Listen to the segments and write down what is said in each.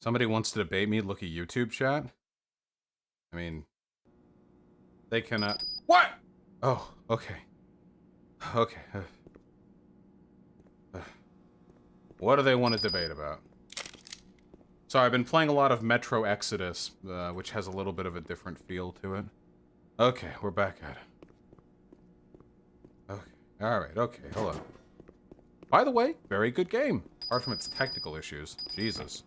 Somebody wants to debate me, look at YouTube chat. I mean, they cannot. What? Oh, okay. Okay. What do they want to debate about? So I've been playing a lot of Metro Exodus, which has a little bit of a different feel to it. Okay, we're back at it. Okay, alright, okay, hello. By the way, very good game, apart from its technical issues. Jesus.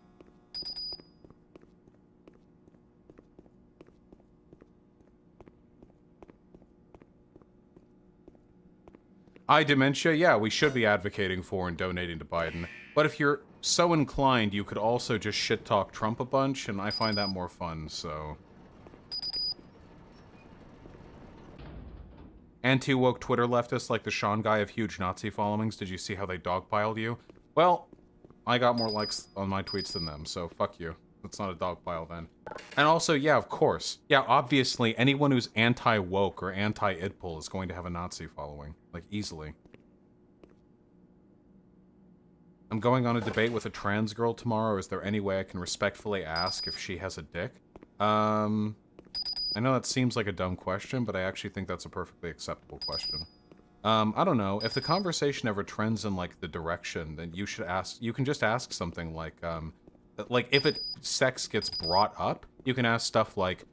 Dementia, yeah, we should be advocating for and donating to Biden. But if you're so inclined, you could also just shit-talk Trump a bunch, and I find that more fun, so... Anti-woke Twitter leftists like the Sean guy have huge Nazi followings. Did you see how they dogpiled you? Well, I got more likes on my tweets than them, so fuck you. That's not a dogpile then. And also, yeah, of course. Yeah, obviously, anyone who's anti-woke or anti-idpol is going to have a Nazi following. Like, easily. I'm going on a debate with a trans girl tomorrow. Is there any way I can respectfully ask if she has a dick? I know that seems like a dumb question, but I actually think that's a perfectly acceptable question. I don't know. If the conversation ever trends in, like, the direction, then you should ask... You can just ask something like, if sex gets brought up, you can ask stuff like,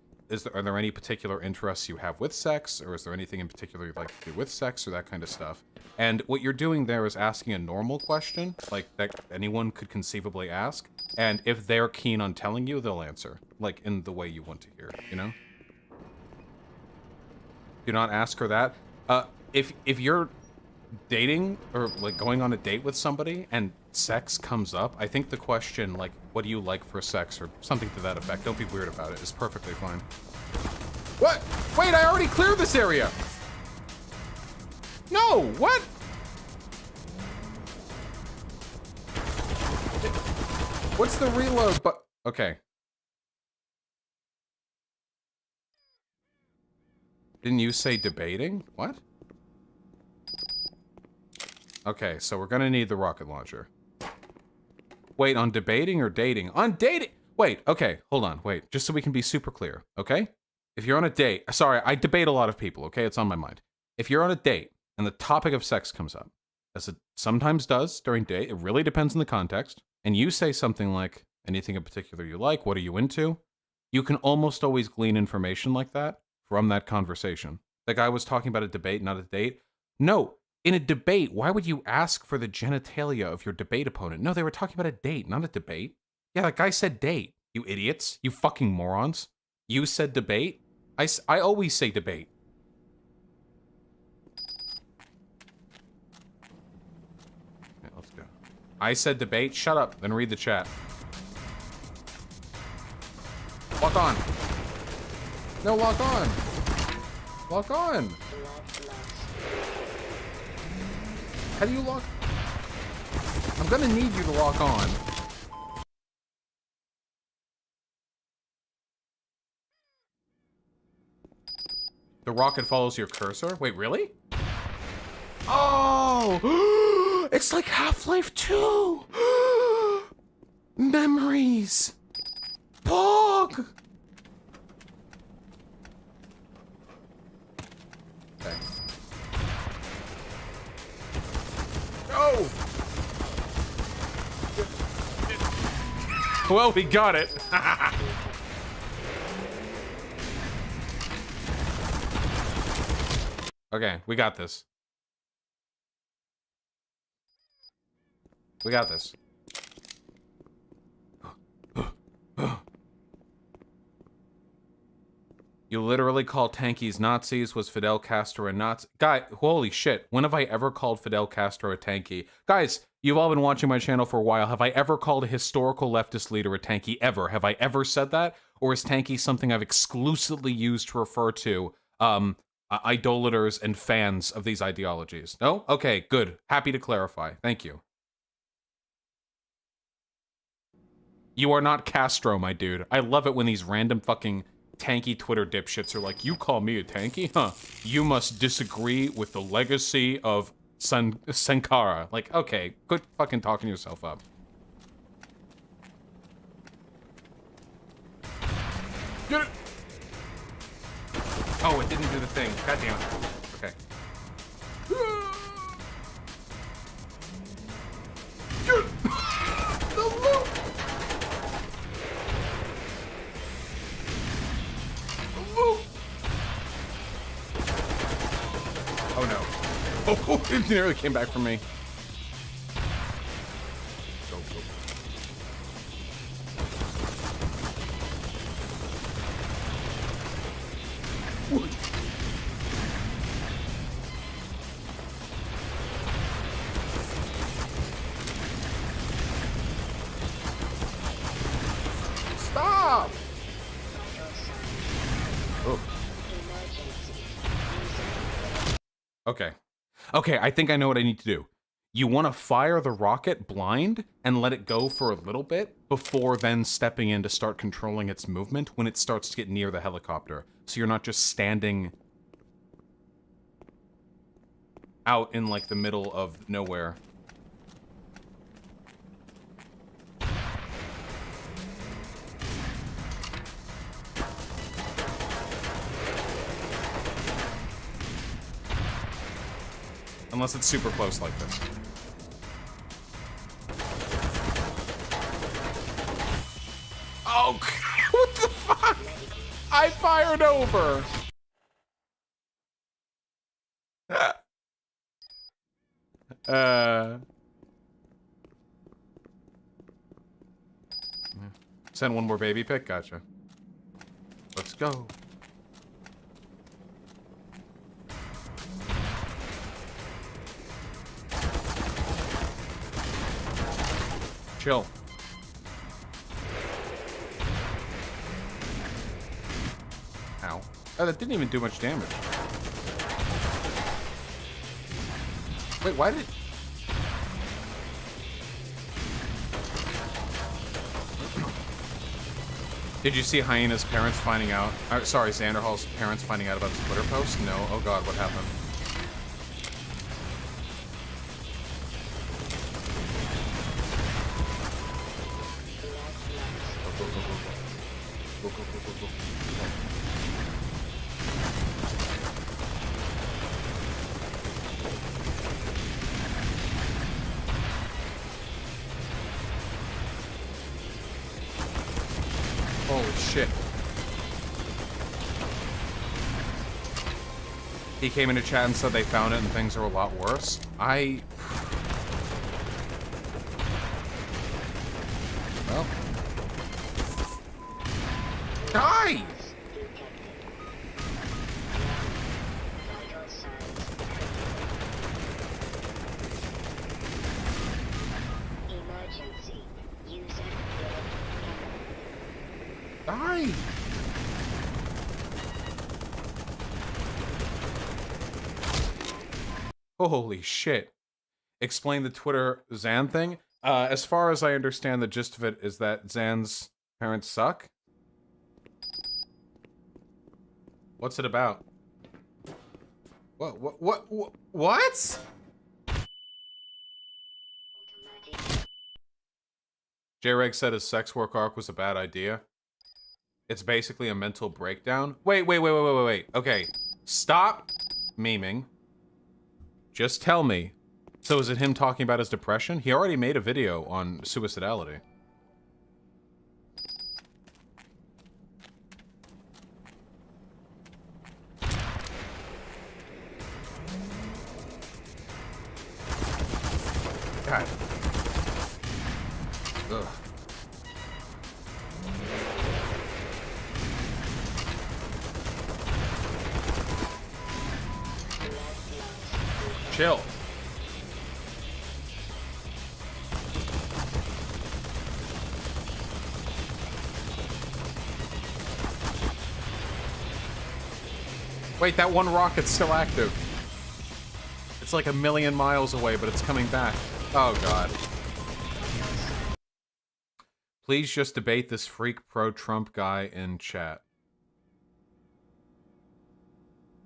are there any particular interests you have with sex, or is there anything in particular you'd like to do with sex, or that kind of stuff. And what you're doing there is asking a normal question, like, that anyone could conceivably ask, and if they're keen on telling you, they'll answer, like, in the way you want to hear, you know? Do not ask her that. If you're dating, or, like, going on a date with somebody, and sex comes up, I think the question, like, what do you like for sex, or something to that effect, don't be weird about it, is perfectly fine. What? Wait, I already cleared this area! No, what? What's the reload but okay. Didn't you say debating? What? Okay, so we're gonna need the rocket launcher. Wait, on debating or dating? On dating! Wait, okay, hold on, wait. Just so we can be super clear, okay? If you're on a date... Sorry, I debate a lot of people, okay? It's on my mind. If you're on a date, and the topic of sex comes up, as it sometimes does during date, it really depends on the context, and you say something like, anything in particular you like, what are you into? You can almost always glean information like that from that conversation. The guy was talking about a debate, not a date. No, in a debate, why would you ask for the genitalia of your debate opponent? No, they were talking about a date, not a debate. Yeah, that guy said date, you idiots. You fucking morons. You said debate? I always say debate. Okay, let's go. I said debate? Shut up, then read the chat. Lock on. No, lock on. Lock on. How do you lock? I'm gonna need you to lock on. The rocket follows your cursor? Wait, really? Oh! It's like Half-Life 2! Memories! Pog! Okay. Oh! Well, we got it. Okay, we got this. We got this. You literally call tankies Nazis. Was Fidel Castro a Nazi? Guy, holy shit. When have I ever called Fidel Castro a tanky? Guys, you've all been watching my channel for a while. Have I ever called a historical leftist leader a tanky? Ever? Have I ever said that? Or is tanky something I've exclusively used to refer to idolaters and fans of these ideologies? No? Okay, good. Happy to clarify. Thank you. You are not Castro, my dude. I love it when these random fucking tanky Twitter dipshits are like, you call me a tanky? Huh. You must disagree with the legacy of Sankara. Like, okay, quit fucking talking yourself up. Get it! Oh, it didn't do the thing. God damn it. Okay. Get it! The loop! The loop! Oh no. Oh, it nearly came back from me. Go, go. Stop! Oh. Okay. Okay, I think I know what I need to do. You want to fire the rocket blind and let it go for a little bit before then stepping in to start controlling its movement when it starts to get near the helicopter. So you're not just standing out in like the middle of nowhere. Unless it's super close like this. Oh, what the fuck? I fired over. Send one more baby pic. Gotcha. Let's go. Chill. Ow. Oh, that didn't even do much damage. Wait, why did it... Did you see Hyena's parents finding out... sorry, Xanderhall's parents finding out about his Twitter post? No. Oh god, what happened? Go, go, go, go, go. Holy shit. He came into chat and said they found it and things are a lot worse. Well. Die! Die! Holy shit. Explain the Twitter Zan thing. As far as I understand, the gist of it is that Zan's parents suck. What's it about? What? J-Reg said his sex work arc was a bad idea. It's basically a mental breakdown. Wait. Okay, stop memeing. Just tell me. So is it him talking about his depression? He already made a video on suicidality. God. Ugh. Chill. Wait, that one rocket's still active. It's like 1,000,000 miles away, but it's coming back. Oh, God. Please just debate this freak pro-Trump guy in chat.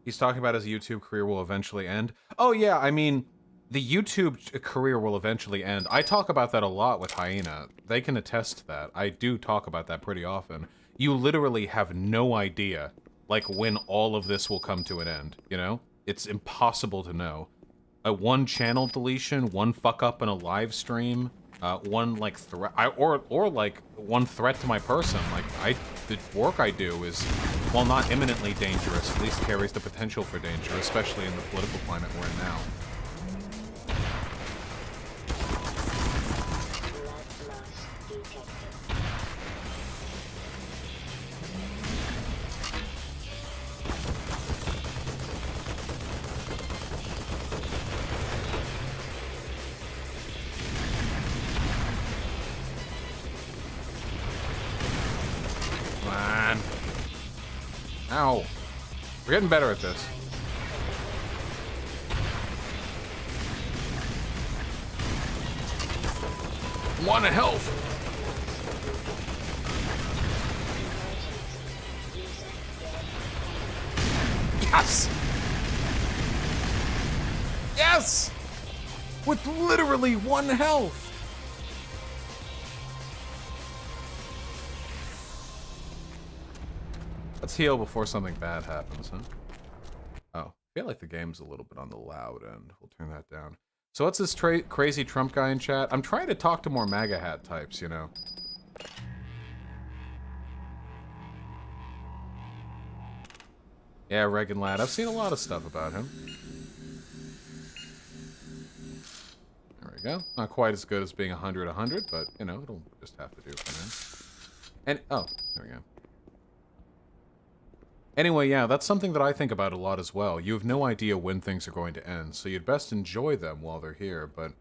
He's talking about his YouTube career will eventually end. Oh, yeah, I mean, the YouTube career will eventually end. I talk about that a lot with Hyena. They can attest to that. I do talk about that pretty often. You literally have no idea, like, when all of this will come to an end, you know? It's impossible to know. One channel deletion, one fuck up in a live stream, one, like, threat, or, like, one threat to my person. Like, the work I do is, while not imminently dangerous, at least carries the potential for danger, especially in the political climate we're in now. Ow. We're getting better at this. One health! Yes! Yes! With literally one health! Let's heal before something bad happens, huh? Oh, I feel like the game's a little bit on the loud end. We'll turn that down. So what's this crazy Trump guy in chat? I'm trying to talk to more MAGA hat types, you know. Yeah, Reagan Lad. I've seen a lot of stuff about him. There we go. Not quite as good as being 100, but, you know, it'll just have to do for now. And, oh, there we go. Anyway, yeah, that's something that I think about a lot as well. You have no idea when things are going to end, so you'd best enjoy them while they're here, but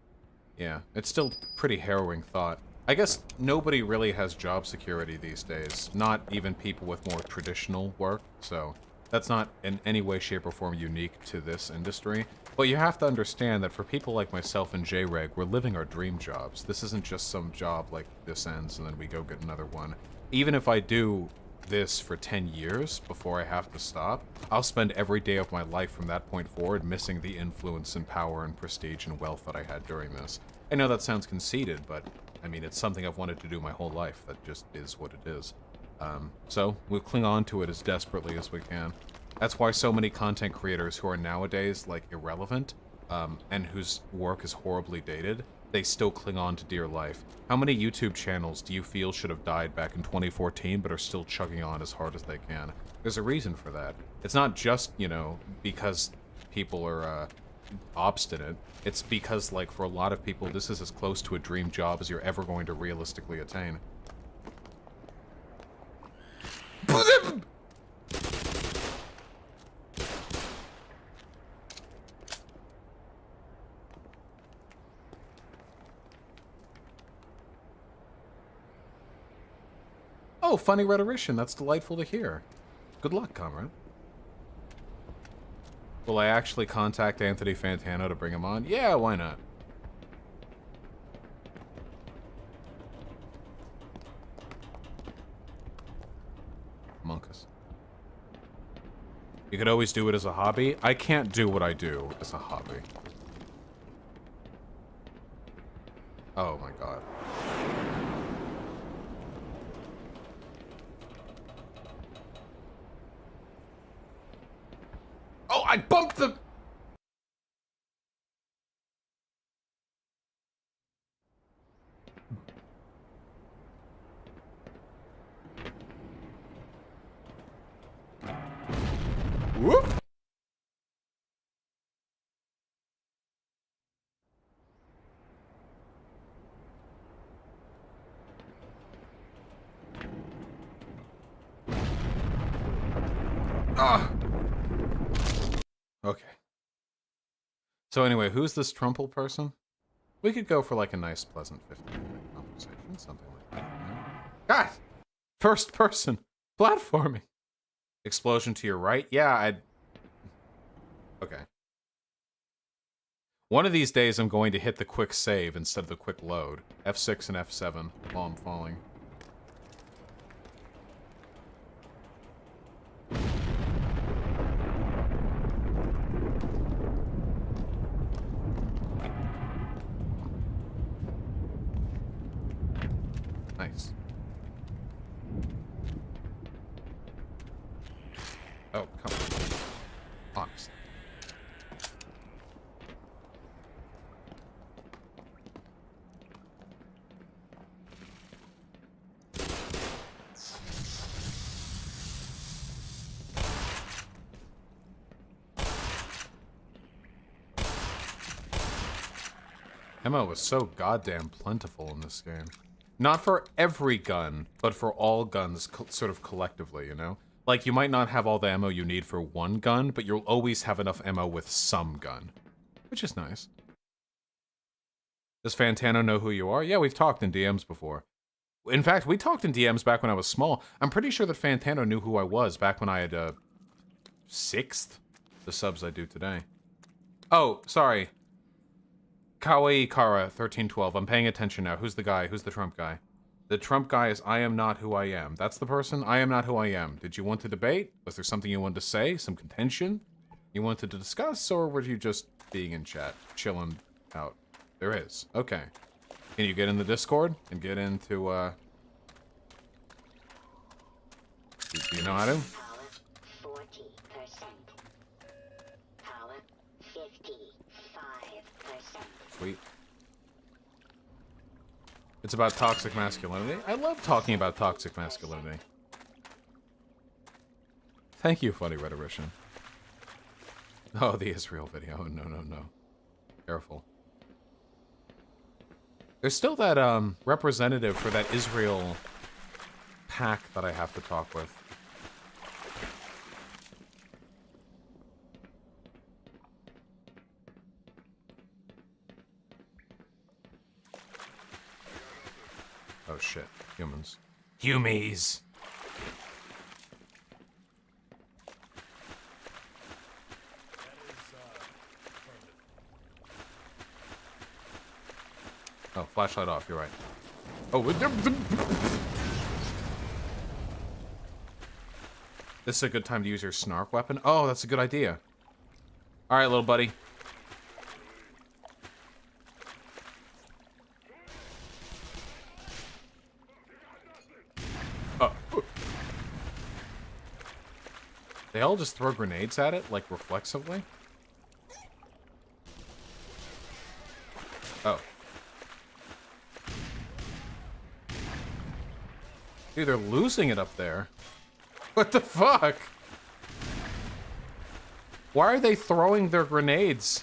yeah, it's still pretty harrowing thought. I guess nobody really has job security these days, not even people with more traditional work, so that's not in any way, shape, or form unique to this industry. But you have to understand that for people like myself and J-Reg, we're living our dream jobs. This isn't just some job like this ends and then we go get another one. Even if I do this for 10 years before I have to stop, I'll spend every day of my life from that point forward missing the influence and power and prestige and wealth that I had during this. I know that sounds conceited, but I mean, it's something I've wanted to do my whole life. That just is what it is. So we'll cling on to it as desperately as we can. That's why so many content creators who are nowadays, like, irrelevant, and whose work is horribly dated, they still cling on to dear life. How many YouTube channels do you feel should have died back in 2014 but are still chugging on as hard as they can? There's a reason for that. It's not just, you know, because people are obstinate. It's because, like, for a lot of people, this is as close to a dream job as you're ever going to realistically attain. Oh, funny rhetorician. That's delightful to hear. Good luck, comrade. Will I actually contact Anthony Fantano to bring him on? Yeah, why not? Monkus. You could always do it as a hobby. I can't do what I do as a hobby. Oh my god. Oh, I bumped the... Whoop! Ah! Okay. So anyway, who's this Trumple person? We could go for like a nice, pleasant 15-minute conversation, something like that. You know? God! First person! Platforming! Explosion to your right? Yeah, I'd... Okay. One of these days I'm going to hit the quick save instead of the quick load. F6 and F7 while I'm falling. Oh, come on. Honest. Ammo is so goddamn plentiful in this game. Not for every gun, but for all guns sort of collectively, you know? Like, you might not have all the ammo you need for one gun, but you'll always have enough ammo with some gun. Which is nice. Does Fantano know who you are? Yeah, we've talked in DMs before. In fact, we talked in DMs back when I was small. I'm pretty sure that Fantano knew who I was back when I had, 6th the subs I do today. Oh, sorry. Kawaii Kara 1312. I'm paying attention now. Who's the guy? Who's the Trump guy? The Trump guy is I am not who I am. That's the person? I am not who I am. Did you want to debate? Was there something you wanted to say? Some contention you wanted to discuss? Or were you just being in chat? Chilling out? There is. Okay. Can you get in the Discord? And get into, Do you know how to? Power 40%. Power 55%. Sweet. It's about toxic masculinity. I love talking about toxic masculinity. Thank you, funny rhetorician. Oh, the Israel video. No, no, no. Careful. There's still that, representative for that Israel pack that I have to talk with. Oh shit. Humans. Humies! Oh, flashlight off, you're right. Oh, this is a good time to use your snark weapon? Oh, that's a good idea. Alright, little buddy. Oh. They all just throw grenades at it, like, reflexively? Oh. Dude, they're losing it up there. What the fuck? Why are they throwing their grenades?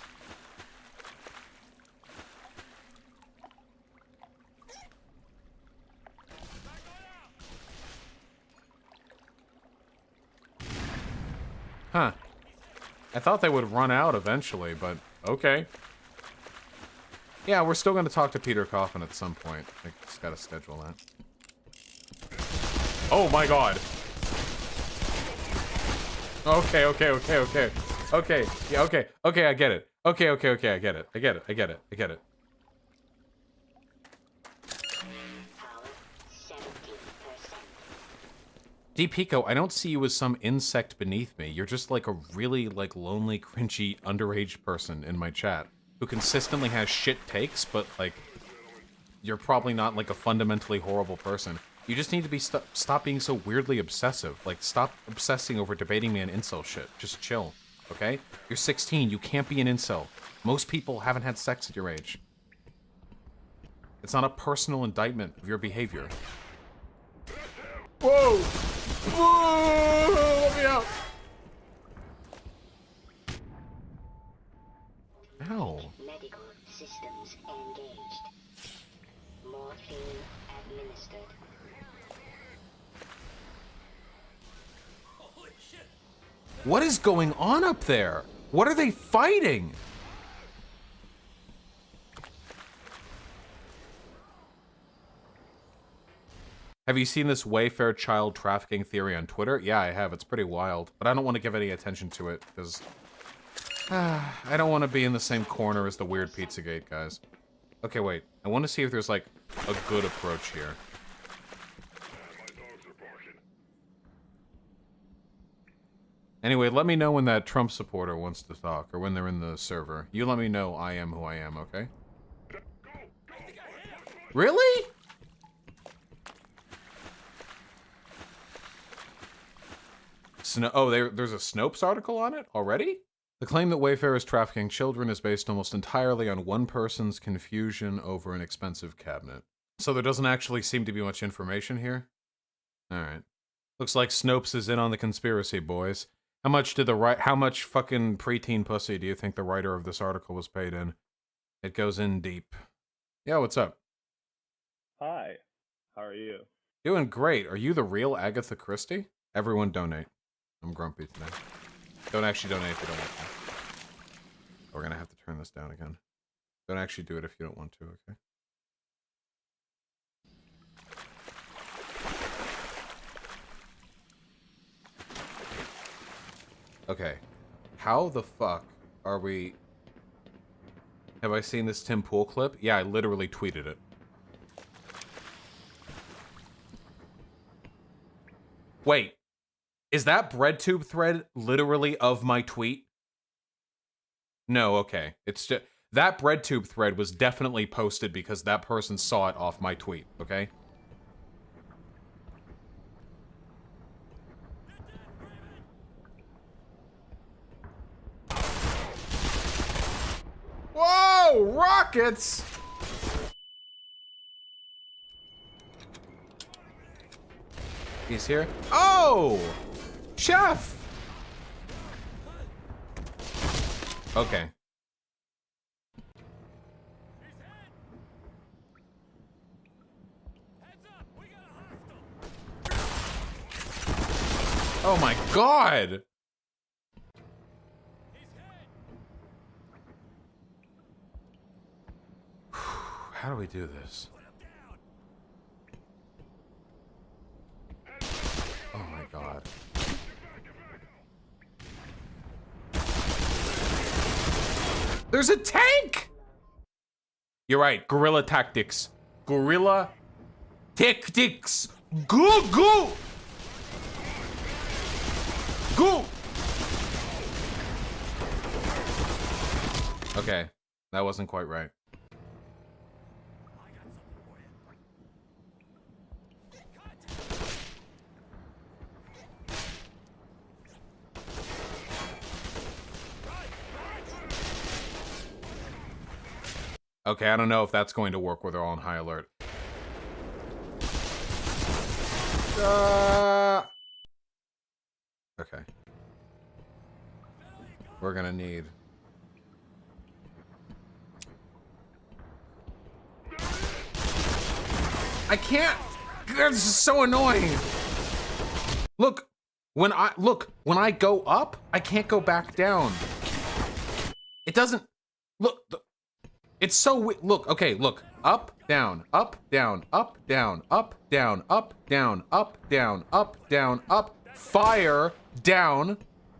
Huh. I thought they would run out eventually, but okay. Yeah, we're still going to talk to Peter Coffin at some point. I just gotta schedule that. Oh my god. Okay, okay, okay, okay. Okay, yeah, okay. Okay, I get it. Okay, okay, okay, I get it. I get it, I get it, I get it. D. Pico, I don't see you as some insect beneath me. You're just like a really, like, lonely, cringy, underage person in my chat who consistently has shit takes, but, like, you're probably not, like, a fundamentally horrible person. You just need to be stop being so weirdly obsessive. Like, stop obsessing over debating me on incel shit. Just chill, okay? You're 16. You can't be an incel. Most people haven't had sex at your age. It's not a personal indictment of your behavior. Whoa! Whoa! Let me out! Ow. Medical systems engaged. Morphine administered. What is going on up there? What are they fighting? Have you seen this Wayfair child trafficking theory on Twitter? Yeah, I have. It's pretty wild. But I don't want to give any attention to it, because I don't want to be in the same corner as the weird Pizzagate guys. Okay, wait. I want to see if there's, like, a good approach here. Anyway, let me know when that Trump supporter wants to talk, or when they're in the server. You let me know I am who I am, okay? Really? there's a Snopes article on it already? The claim that Wayfair is trafficking children is based almost entirely on one person's confusion over an expensive cabinet. So there doesn't actually seem to be much information here? Alright. Looks like Snopes is in on the conspiracy, boys. How much fucking preteen pussy do you think the writer of this article was paid in? It goes in deep. Yeah, what's up? Hi. How are you? Doing great. Are you the real Agatha Christie? Everyone donate. I'm grumpy today. Don't actually donate if you don't want to. We're gonna have to turn this down again. Don't actually do it if you don't want to, okay? Okay. How the fuck are we... Have I seen this Tim Pool clip? Yeah, I literally tweeted it. Wait. Is that BreadTube thread literally of my tweet? No, okay. It's just... That BreadTube thread was definitely posted because that person saw it off my tweet, okay? Whoa! Rockets! He's here. Oh! Chef! Okay. Oh my god! How do we do this? Oh my god. There's a tank! You're right, guerrilla tactics. Guerrilla tactics. Go, go! Go! Okay, that wasn't quite right. Okay, I don't know if that's going to work where they're all on high alert. Okay. We're gonna need... I can't! This is so annoying! Look! When I go up, I can't go back down. It doesn't... Look... It's so look, okay, look. Up, down, up, down, up, down, up, down, up, down, up, down, up, down, up, fire, down,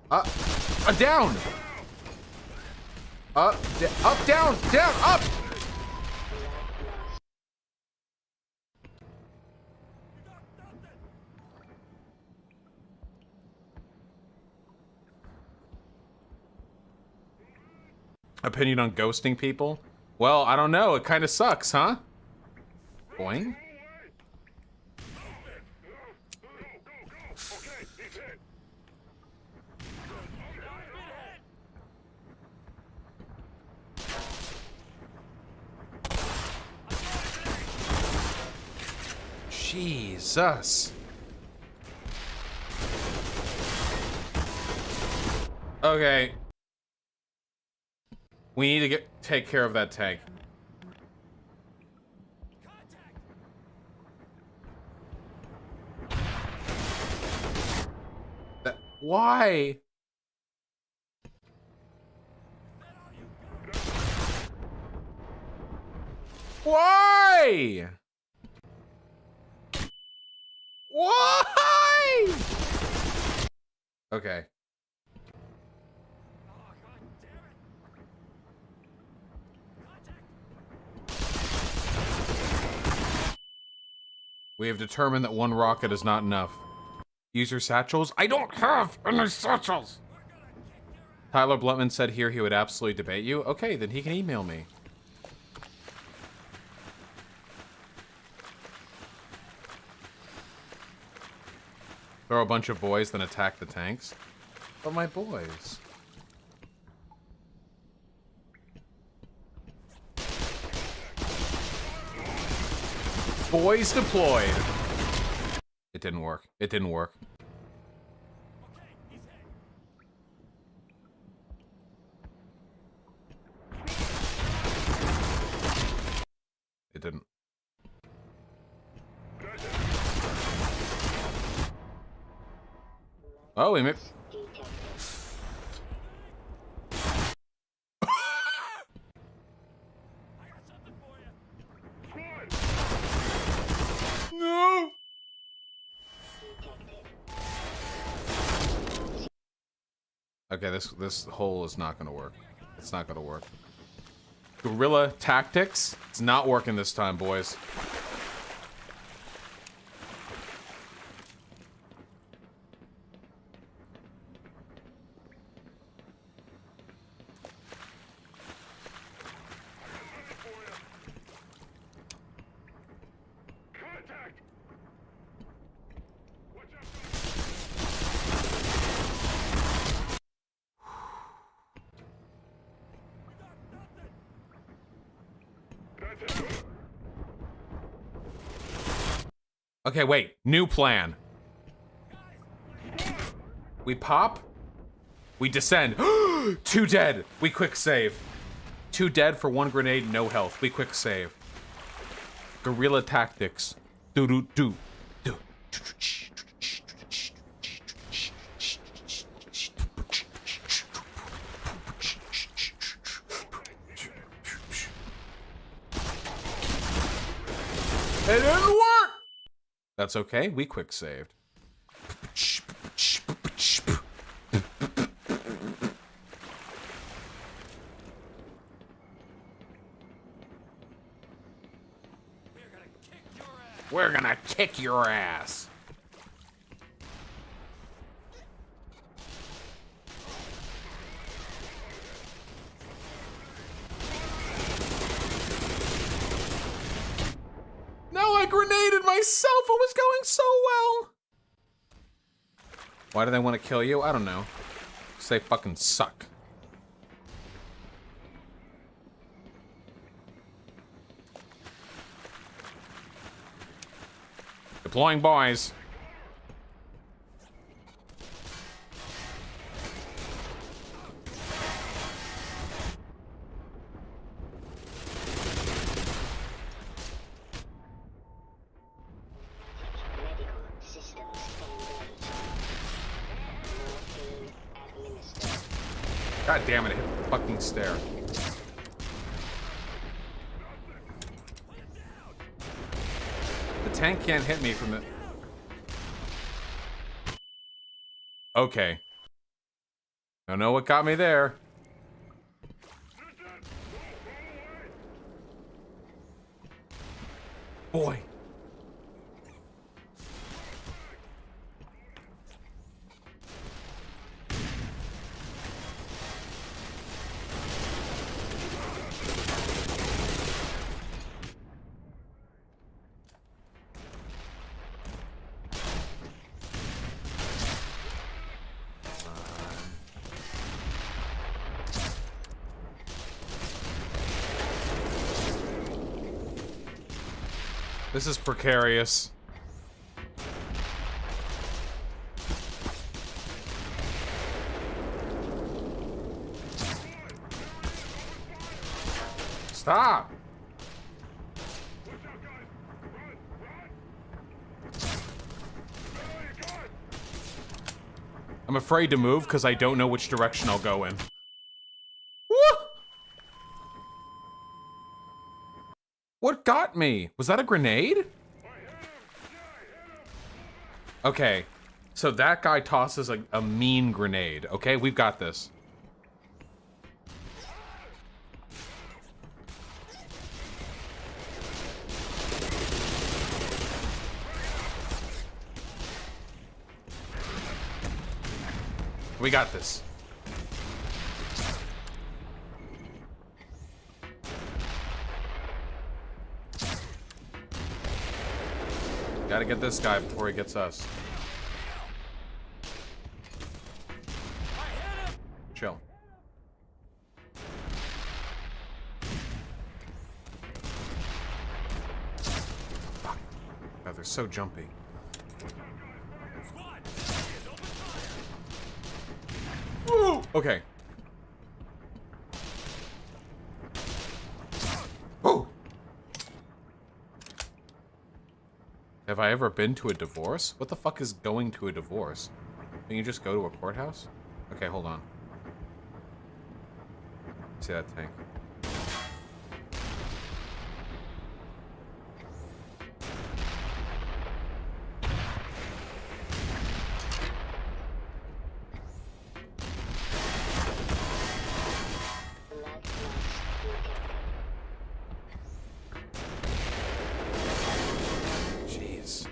down. Up, down, down, up. Opinion on ghosting people? Well, I don't know. It kind of sucks, huh? Boing. Jesus. Okay. We need to take care of that tank. Why? Why? Why? Okay. We have determined that one rocket is not enough. Use your satchels? I don't have any satchels! Tyler Bluntman said here he would absolutely debate you. Okay, then he can email me. Throw a bunch of boys, then attack the tanks. But my boys. Boys deployed. It didn't work. It didn't work. It didn't. Oh, we made... No! Okay, this hole is not gonna work. It's not gonna work. Guerrilla tactics? It's not working this time, boys. Okay, wait. New plan. We pop. We descend. 2 dead. We quick save. 2 dead for 1 grenade, no health. We quick save. Guerrilla tactics. Do do do do. It didn't work! That's okay, we quick saved. We're gonna kick your ass. No, I grenaded myself. It was going so well. Why do they want to kill you? I don't know. 'Cause they fucking suck. Deploying boys. Medical systems engaged. Morphine administered. God damn it, it hit the fucking stair. The tank can't hit me from the... Okay. Don't know what got me there. Boy. This is precarious. Stop! I'm afraid to move because I don't know which direction I'll go in. Woo! What got me? Was that a grenade? Okay, so that guy tosses a mean grenade. Okay, we've got this. We got this. Gotta get this guy before he gets us. chill. Fuck. God, they're so jumpy. Woo! Okay. Woo! Have I ever been to a divorce? What the fuck is going to a divorce? Can you just go to a courthouse? Okay, hold on. See that tank. Black Mesa. Jeez.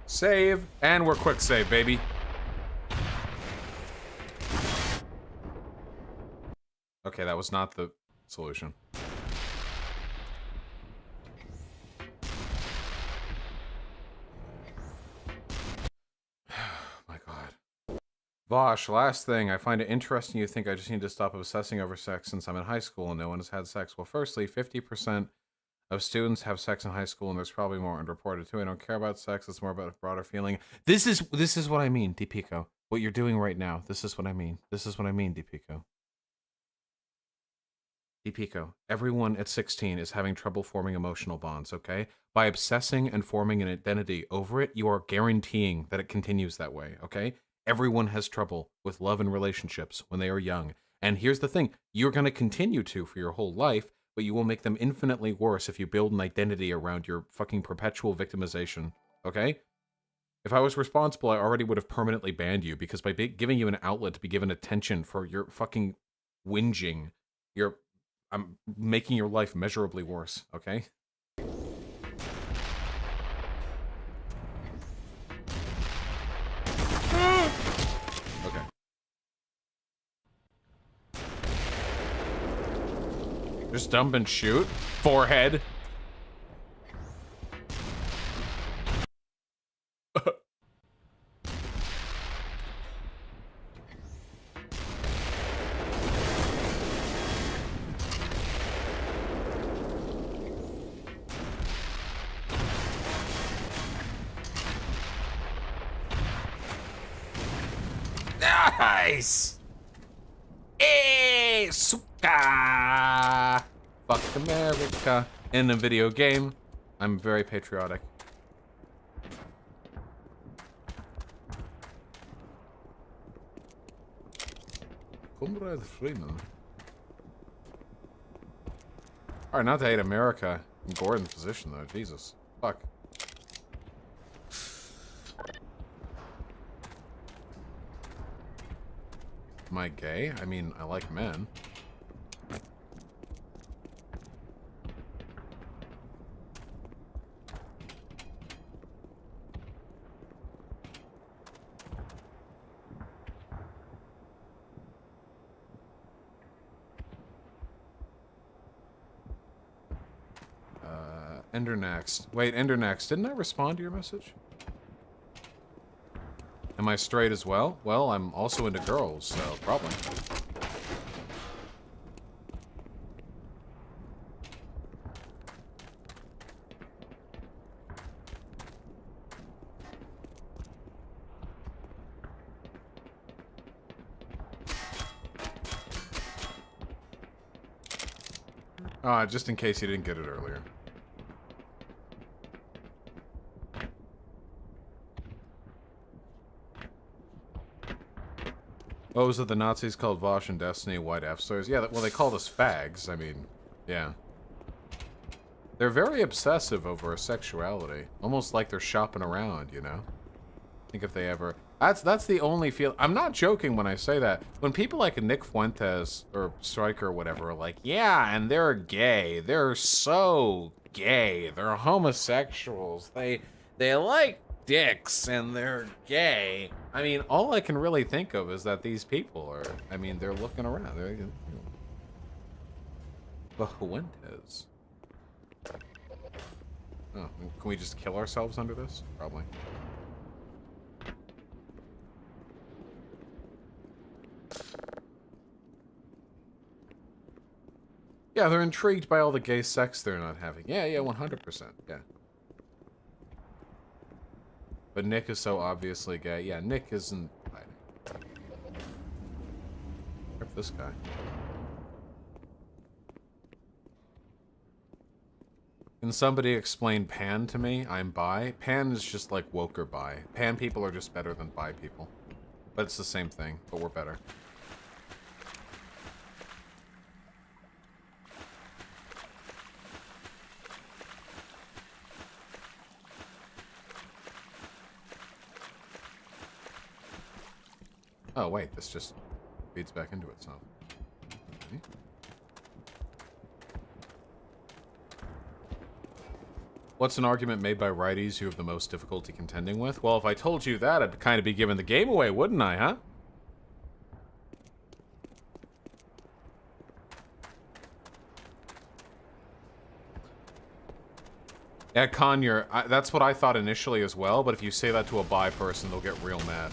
Save, and we're quick save, baby. Okay, that was not the solution. My God. Vaush, last thing. I find it interesting you think I just need to stop obsessing over sex since I'm in high school and no one has had sex. Well, firstly, 50% of students have sex in high school and there's probably more unreported too. I don't care about sex. It's more about a broader feeling. This is what I mean, DePico. What you're doing right now. This is what I mean. This is what I mean, DePico. DePico, everyone at 16 is having trouble forming emotional bonds, okay? By obsessing and forming an identity over it, you are guaranteeing that it continues that way, okay? Everyone has trouble with love and relationships when they are young. And here's the thing, you're going to continue to for your whole life, but you will make them infinitely worse if you build an identity around your fucking perpetual victimization, okay? If I was responsible, I already would have permanently banned you because by giving you an outlet to be given attention for your fucking whinging, I'm making your life measurably worse, okay? Okay. Just dump and shoot. Forehead. Nice! Hey, suka! Fuck America. In a video game, I'm very patriotic. Comrade Freeman. Alright, not to hate America in Gordon's position, though. Jesus. Fuck. Am I gay? I mean, I like men. Ender next. Wait, Ender next. Didn't I respond to your message? Am I straight as well? Well, I'm also into girls, so probably. Just in case you didn't get it earlier. What was it the Nazis called Vaush and Destiny white F-stars? Yeah, well, they called us fags. I mean, yeah. They're very obsessive over sexuality. Almost like they're shopping around, you know? I think if they ever... That's the only feel... I'm not joking when I say that. When people like Nick Fuentes or Stryker or whatever are like, yeah, and they're gay. They're so gay. They're homosexuals. They like dicks and they're gay. I mean, all I can really think of is that these people are... I mean, they're looking around. They're... You know, Fuentes. Oh, can we just kill ourselves under this? Probably. Yeah, they're intrigued by all the gay sex they're not having. Yeah, 100%. Yeah. But Nick is so obviously gay. Yeah, Nick isn't hiding. Except this guy. Can somebody explain pan to me? I'm bi. Pan is just like woke or bi. Pan people are just better than bi people. But it's the same thing, but we're better. Oh, wait, this just feeds back into itself. Okay. What's an argument made by righties you have the most difficulty contending with? Well, if I told you that, I'd kind of be giving the game away, wouldn't I, huh? Yeah, Conyer, that's what I thought initially as well, but if you say that to a bi person, they'll get real mad.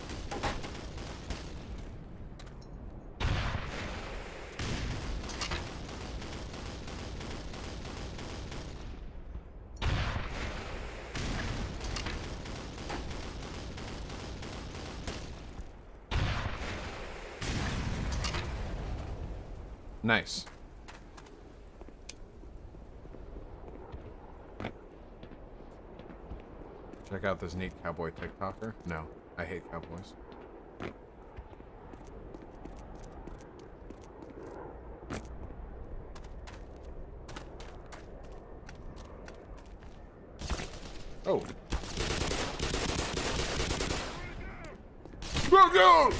Nice. Check out this neat cowboy TikToker. No, I hate cowboys. Oh. Go!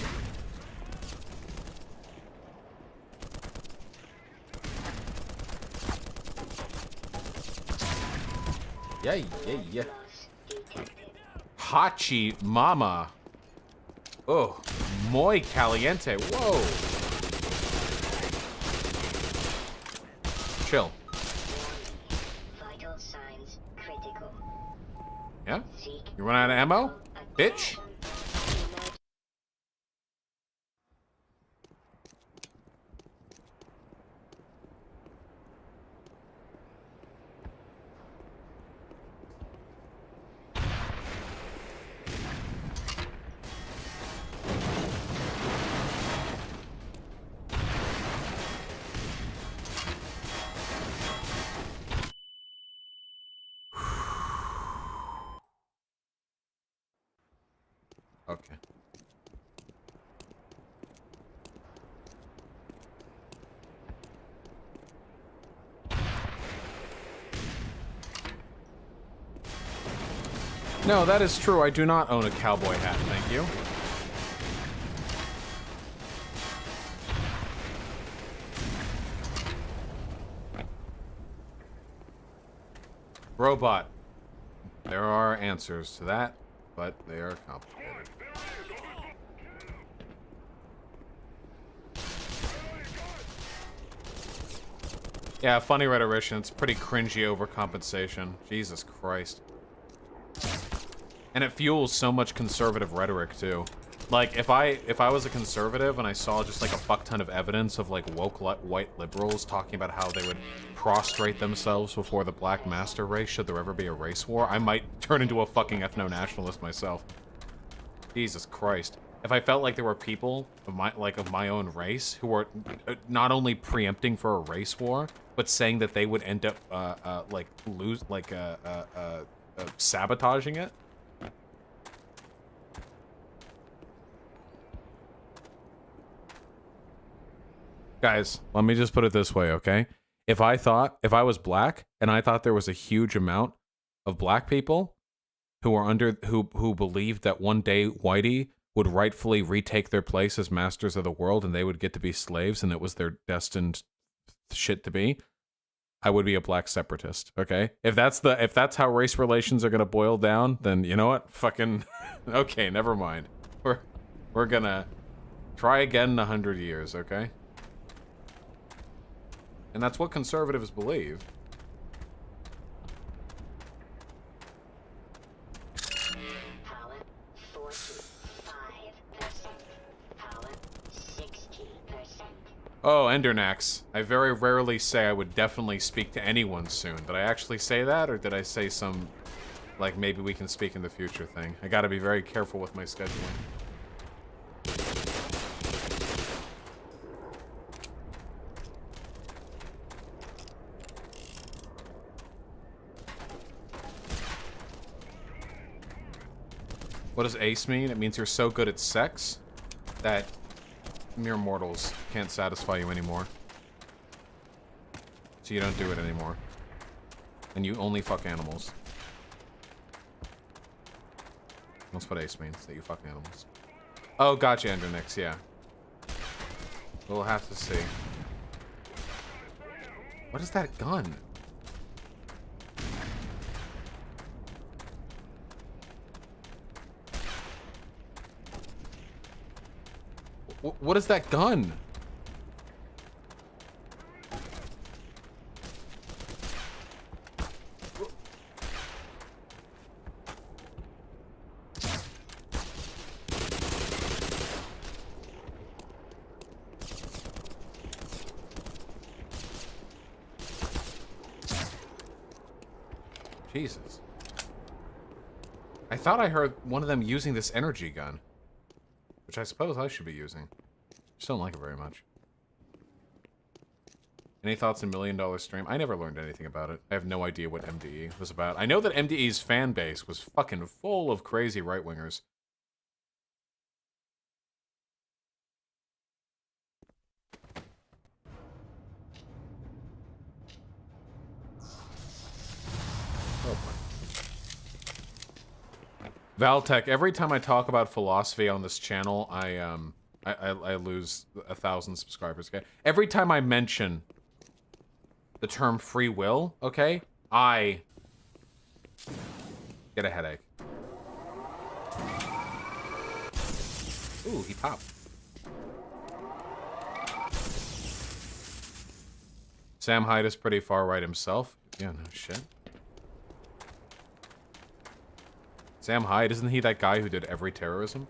Yeah. Hachi mama. Oh, muy caliente. Whoa. Chill. Vital signs critical. Yeah? You run out of ammo? Bitch? Okay. No, that is true. I do not own a cowboy hat, thank you. Robot. There are answers to that, but they are complicated. Yeah, funny rhetorician. It's pretty cringy overcompensation. Jesus Christ. And it fuels so much conservative rhetoric too. Like if I was a conservative and I saw just like a fuck ton of evidence of like woke white liberals talking about how they would prostrate themselves before the Black Master race should there ever be a race war, I might turn into a fucking ethno-nationalist myself. Jesus Christ. If I felt like there were people of my own race who were not only preempting for a race war, but saying that they would end up sabotaging it. Guys, let me just put it this way, okay? If I was black and I thought there was a huge amount of black people who are who believed that one day whitey would rightfully retake their place as masters of the world and they would get to be slaves and it was their destined shit to be, I would be a black separatist, okay? If that's how race relations are gonna boil down, then you know what? Fucking okay, never mind. We're gonna try again in 100 years, okay? And that's what conservatives believe. Power 45%. Power 60%. Oh, Endernax. I very rarely say I would definitely speak to anyone soon. Did I actually say that, or did I say some, like, maybe we can speak in the future thing? I gotta be very careful with my scheduling. What does ace mean? It means you're so good at sex that mere mortals can't satisfy you anymore. So you don't do it anymore. And you only fuck animals. That's what ace means, that you fuck animals. Oh, gotcha, Endernyx, yeah. We'll have to see. What is that gun? What is that gun? Jesus. I thought I heard one of them using this energy gun. Which I suppose I should be using. Just don't like it very much. Any thoughts on $1 Million Stream? I never learned anything about it. I have no idea what MDE was about. I know that MDE's fan base was fucking full of crazy right-wingers. Oh boy. Valtech, every time I talk about philosophy on this channel, I lose 1,000 subscribers, okay? Every time I mention the term free will, okay, I get a headache. Ooh, he popped. Sam Hyde is pretty far right himself. Yeah, no shit. Sam Hyde, isn't he that guy who did every terrorism?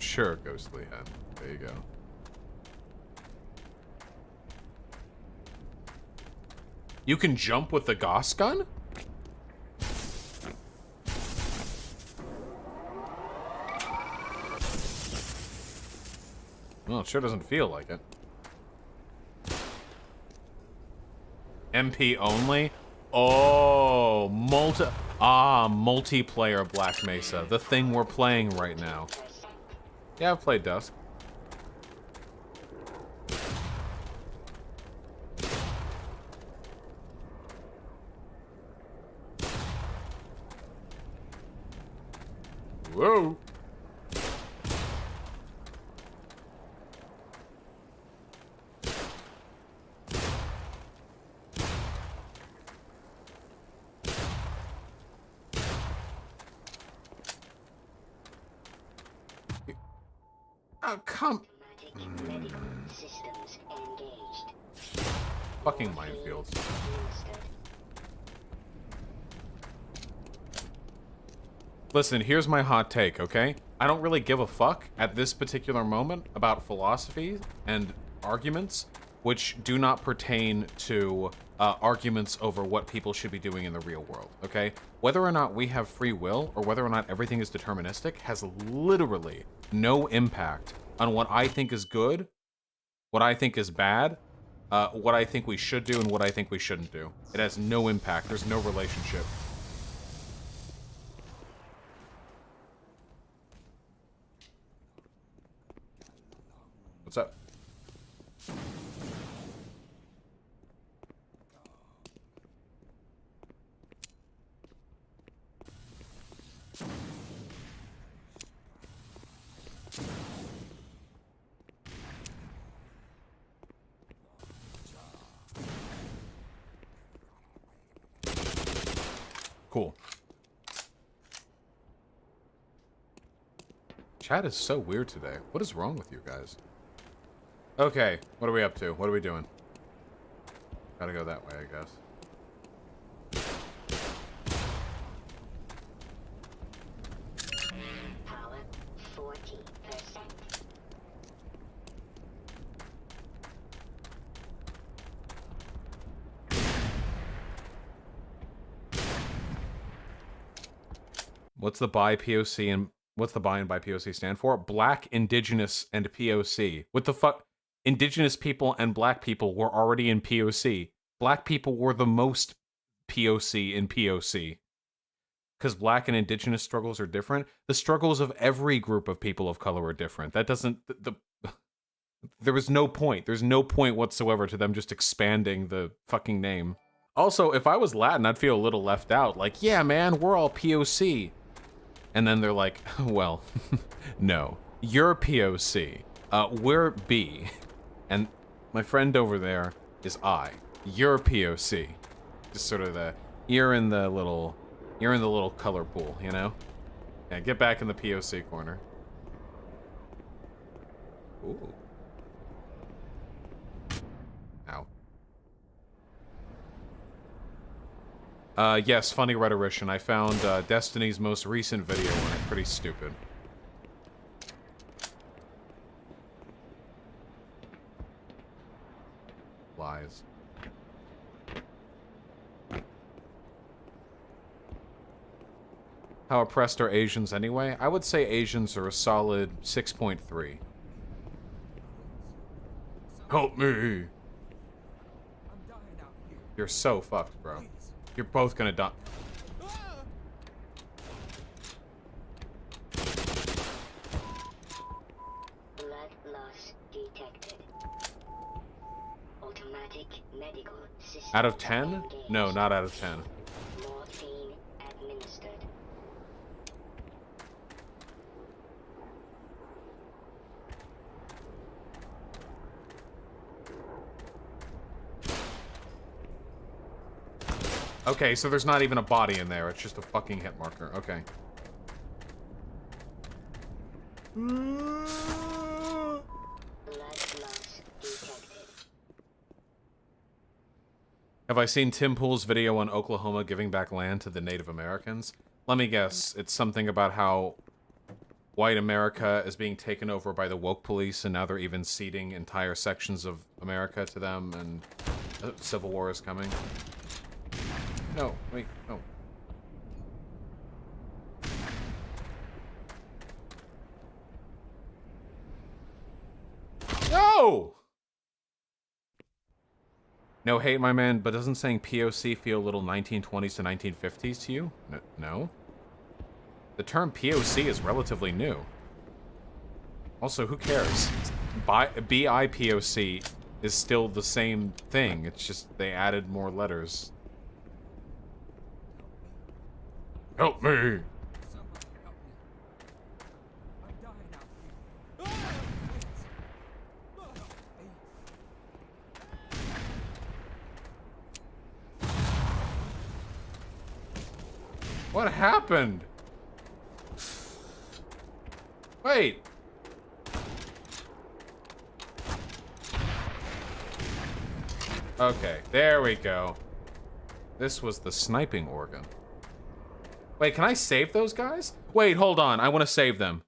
Sure, Ghostly Head. There you go. You can jump with the Gauss gun? Well, it sure doesn't feel like it. MP only? Oh, multiplayer Black Mesa. The thing we're playing right now. Yeah, I've played Dusk. Whoa. Oh, come. Systems engaged. Fucking minefields. Listen, here's my hot take, okay? I don't really give a fuck at this particular moment about philosophy and arguments which do not pertain to arguments over what people should be doing in the real world, okay? Whether or not we have free will or whether or not everything is deterministic has literally no impact on what I think is good, what I think is bad, what I think we should do, and what I think we shouldn't do. It has no impact. There's no relationship. What's up? Cool. Chat is so weird today. What is wrong with you guys? Okay, what are we up to? What are we doing? Gotta go that way, I guess. What's the bi POC and what's the bi and bi POC stand for? Black, Indigenous, and POC. What the fuck? Indigenous people and black people were already in POC. Black people were the most POC in POC. Because black and indigenous struggles are different. The struggles of every group of people of color are different. That doesn't... There was no point. There's no point whatsoever to them just expanding the fucking name. Also, if I was Latin, I'd feel a little left out. Like, yeah, man, we're all POC. And then they're like, well, no. You're POC. We're B. And my friend over there is I. You're POC. Just sort of the... You're in the little color pool, you know? Yeah, get back in the POC corner. Ooh. Ow. Yes, funny rhetorician. I found Destiny's most recent video and it's pretty stupid. Lies. How oppressed are Asians anyway? I would say Asians are a solid 6.3. Help me! You're so fucked, bro. You're both gonna die. Blood loss detected. Automatic medical system. Out of 10? engaged. No, not out of 10. Morphine administered. Okay, so there's not even a body in there. It's just a fucking hit marker. Okay. Blood loss detected. Have I seen Tim Pool's video on Oklahoma giving back land to the Native Americans? Let me guess. It's something about how white America is being taken over by the woke police, and now they're even ceding entire sections of America to them, and a civil war is coming. No, wait, no. No! No hate, my man, but doesn't saying POC feel a little 1920s to 1950s to you? No? The term POC is relatively new. Also, who cares? BIPOC is still the same thing. It's just they added more letters. Help me! What happened? Wait. Okay, there we go. This was the sniping organ. Wait, can I save those guys? Wait, hold on. I want to save them.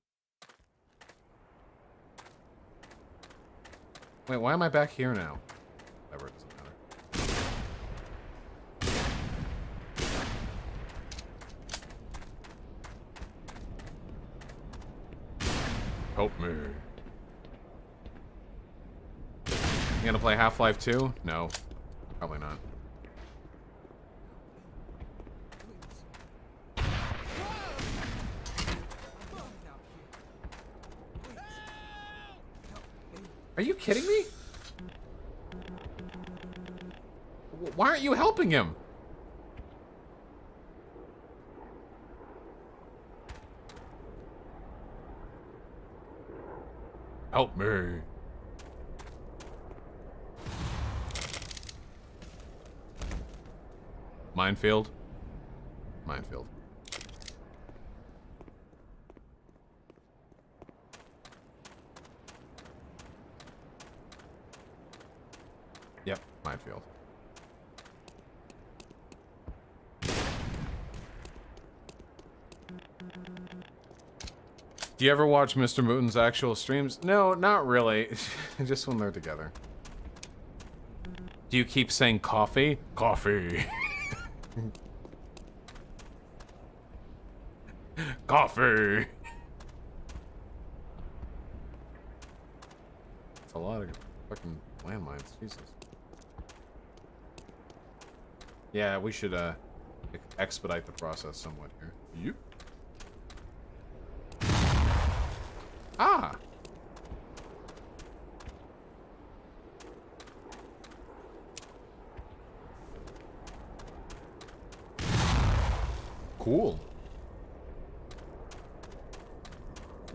Wait, why am I back here now? Whatever, it doesn't matter. Help me. You gonna play Half-Life 2? No. Probably not. Are you kidding me? Why aren't you helping him? Help me. Minefield? Minefield. Yep, minefield. Do you ever watch Mr. Mooten's actual streams? No, not really. Just when they're together. Do you keep saying coffee? Coffee. Coffee! It's a lot of fucking landmines, Jesus. Yeah, we should, expedite the process somewhat here. Yep. Ah! Cool.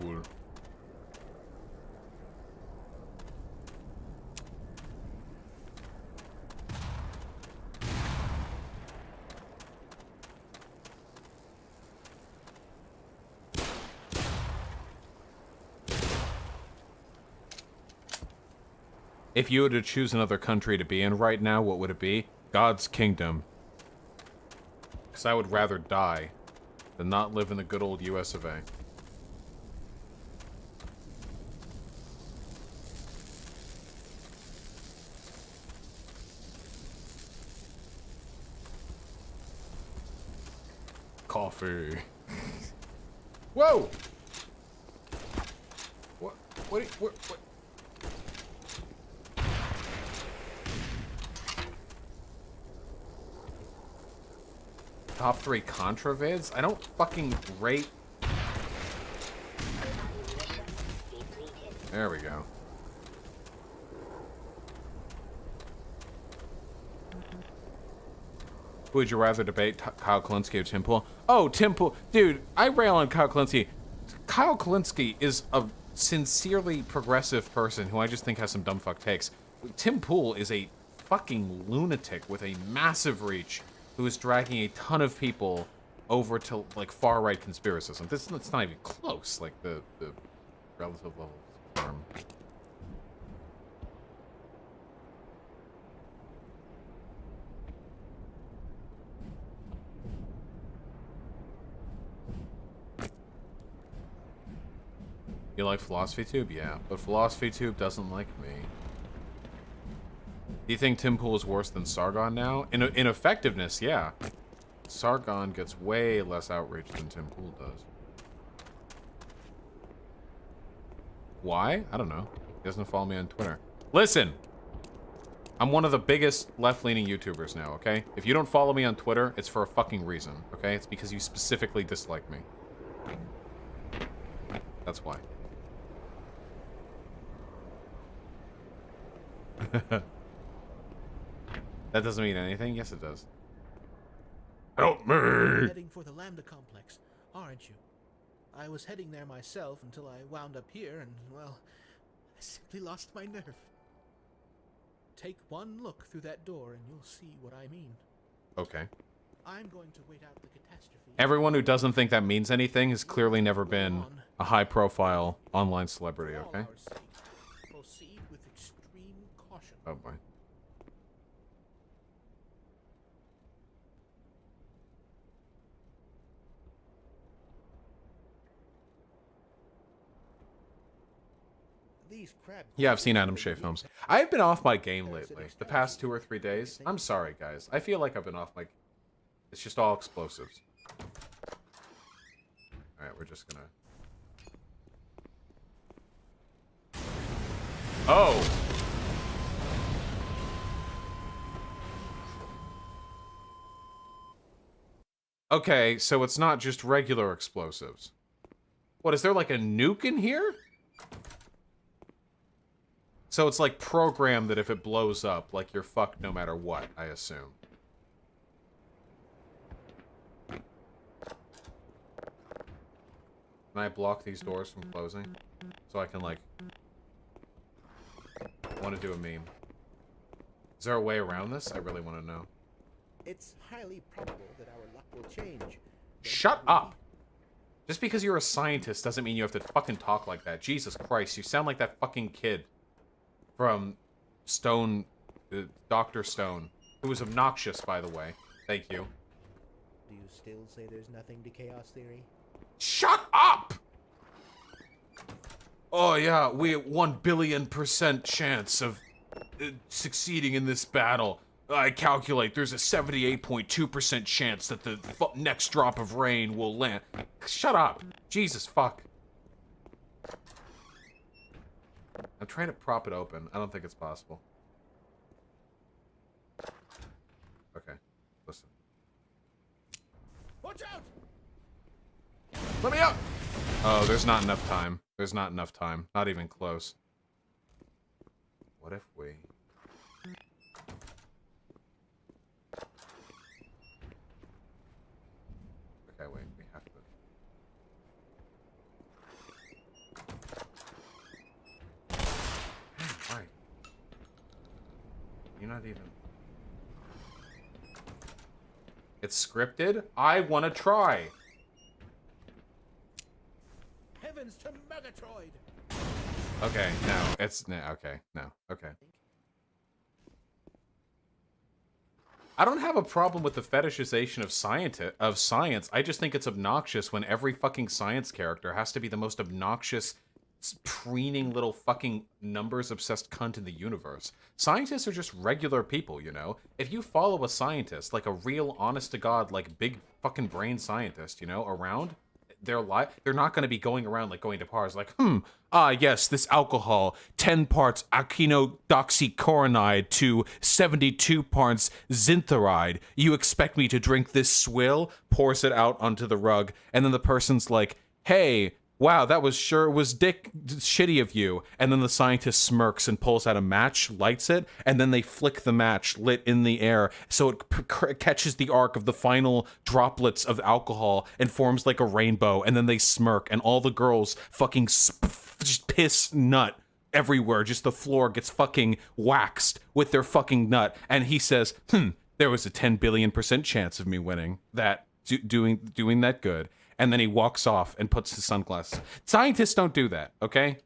Cool. If you were to choose another country to be in right now, what would it be? God's Kingdom. Because I would rather die than not live in the good old US of A. Coffee. Whoa! What? What? Top 3 Contra vids? I don't fucking rate. There we go. Who would you rather debate, Kyle Kalinske or Tim Pool? Oh, Tim Pool. Dude, I rail on Kyle Kalinske. Kyle Kalinske is a sincerely progressive person who I just think has some dumb fuck takes. Tim Pool is a fucking lunatic with a massive reach who is dragging a ton of people over to, like, far-right conspiracism. It's not even close, like, the relative level of harm. You like Philosophy Tube? Yeah, but Philosophy Tube doesn't like me. Do you think Tim Pool is worse than Sargon now? In effectiveness, yeah. Sargon gets way less outreach than Tim Pool does. Why? I don't know. He doesn't follow me on Twitter. Listen! I'm one of the biggest left-leaning YouTubers now, okay? If you don't follow me on Twitter, it's for a fucking reason, okay? It's because you specifically dislike me. That's why. That doesn't mean anything? Yes, it does. Help me! Heading for the Lambda complex, aren't you? I was heading there myself until I wound up here and, well, I simply lost my nerve. Take one look through that door and you'll see what I mean. Okay. I'm going to wait out the catastrophe. Everyone who doesn't think that means anything has clearly never been a high-profile online celebrity, okay? Proceed with extreme caution. Oh boy. These crab Yeah, I've seen Adam Shea films. I've been off my game lately. The past 2 or 3 days. I'm sorry, guys. I feel like I've been off my... It's just all explosives. Alright, we're just gonna... Oh! Okay, so it's not just regular explosives. What, is there like a nuke in here? So it's like programmed that if it blows up, like you're fucked no matter what, I assume. Can I block these doors from closing? So I can, like... want to do a meme. Is there a way around this? I really want to know. It's highly probable that our luck will change. Shut up! Just because you're a scientist doesn't mean you have to fucking talk like that. Jesus Christ, you sound like that fucking kid from Stone, Dr. Stone, who was obnoxious, by the way. Thank you. Do you still say there's nothing to chaos theory? Shut up! Oh yeah, we have 1 billion% chance of succeeding in this battle. I calculate there's a 78.2% chance that the next drop of rain will land. Shut up. Jesus fuck. I'm trying to prop it open. I don't think it's possible. Okay, listen. Watch out! Let me out! Oh, there's not enough time. There's not enough time. Not even close. What if we... Okay, wait. We have to... Why? You're not even... It's scripted? I want to try. Heavens to Megatroid! Okay, no. It's... No, okay, no. Okay. I don't have a problem with the fetishization of science. I just think it's obnoxious when every fucking science character has to be the most obnoxious, preening little fucking numbers-obsessed cunt in the universe. Scientists are just regular people, you know? If you follow a scientist, like a real, honest-to-God, like, big fucking brain scientist, you know, around... they're not going to be going around like going to bars like, yes, this alcohol, 10 parts echinodoxycoronide to 72 parts zintharide. You expect me to drink this swill? Pours it out onto the rug, and then the person's like, hey, wow, that was dick shitty of you. And then the scientist smirks and pulls out a match, lights it, and then they flick the match lit in the air so it catches the arc of the final droplets of alcohol and forms like a rainbow, and then they smirk, and all the girls fucking just piss nut everywhere. Just the floor gets fucking waxed with their fucking nut. And he says, there was a 10 billion% chance of me winning that, doing that good. And then he walks off and puts his sunglasses. Scientists don't do that, okay?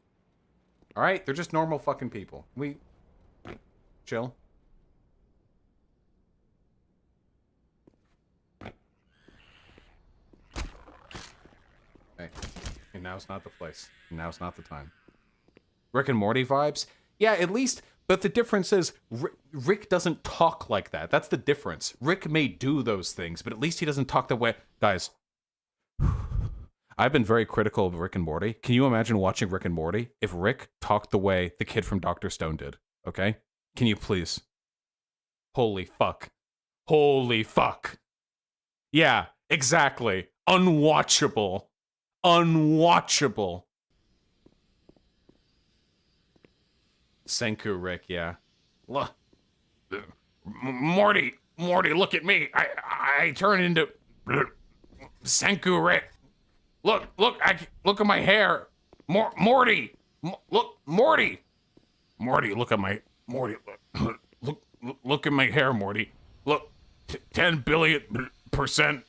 All right? They're just normal fucking people. We... chill. Hey. And now's not the place. Now's not the time. Rick and Morty vibes? Yeah, at least... But the difference is, Rick doesn't talk like that. That's the difference. Rick may do those things, but at least he doesn't talk that way. Guys... I've been very critical of Rick and Morty. Can you imagine watching Rick and Morty if Rick talked the way the kid from Dr. Stone did? Okay? Can you please? Holy fuck. Holy fuck. Yeah, exactly. Unwatchable. Unwatchable. Senku Rick, yeah. Look. Morty, look at me. I turn into Senku Rick. Look at my hair. Morty. Look, Morty. Look at my look at my hair, Morty. Look, 10 billion%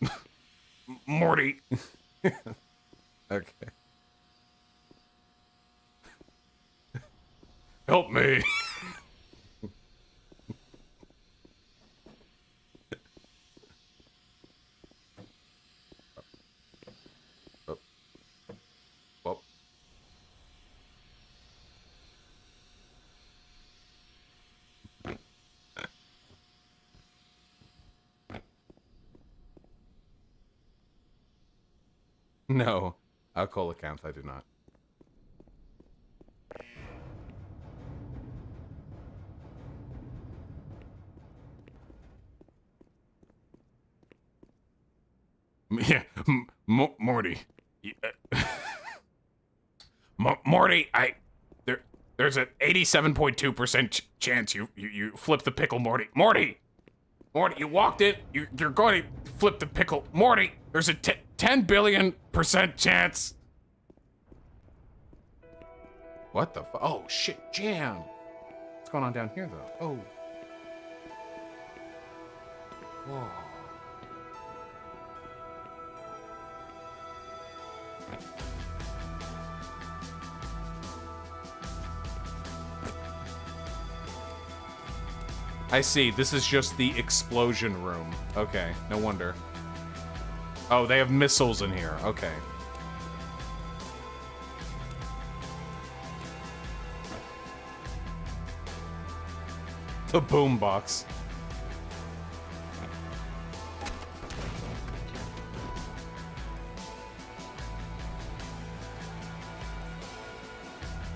Morty. Okay. Help me. No, alcohol accounts, I do not. Yeah, Morty. Morty, there's an 87.2% chance you flip the pickle, Morty. Morty, you walked in. You're going to flip the pickle, Morty. There's a 10 billion% chance. What the fuck? Oh shit, jam. What's going on down here though? Oh. Whoa. I see. This is just the explosion room. Okay, no wonder. Oh, they have missiles in here. Okay. The boombox.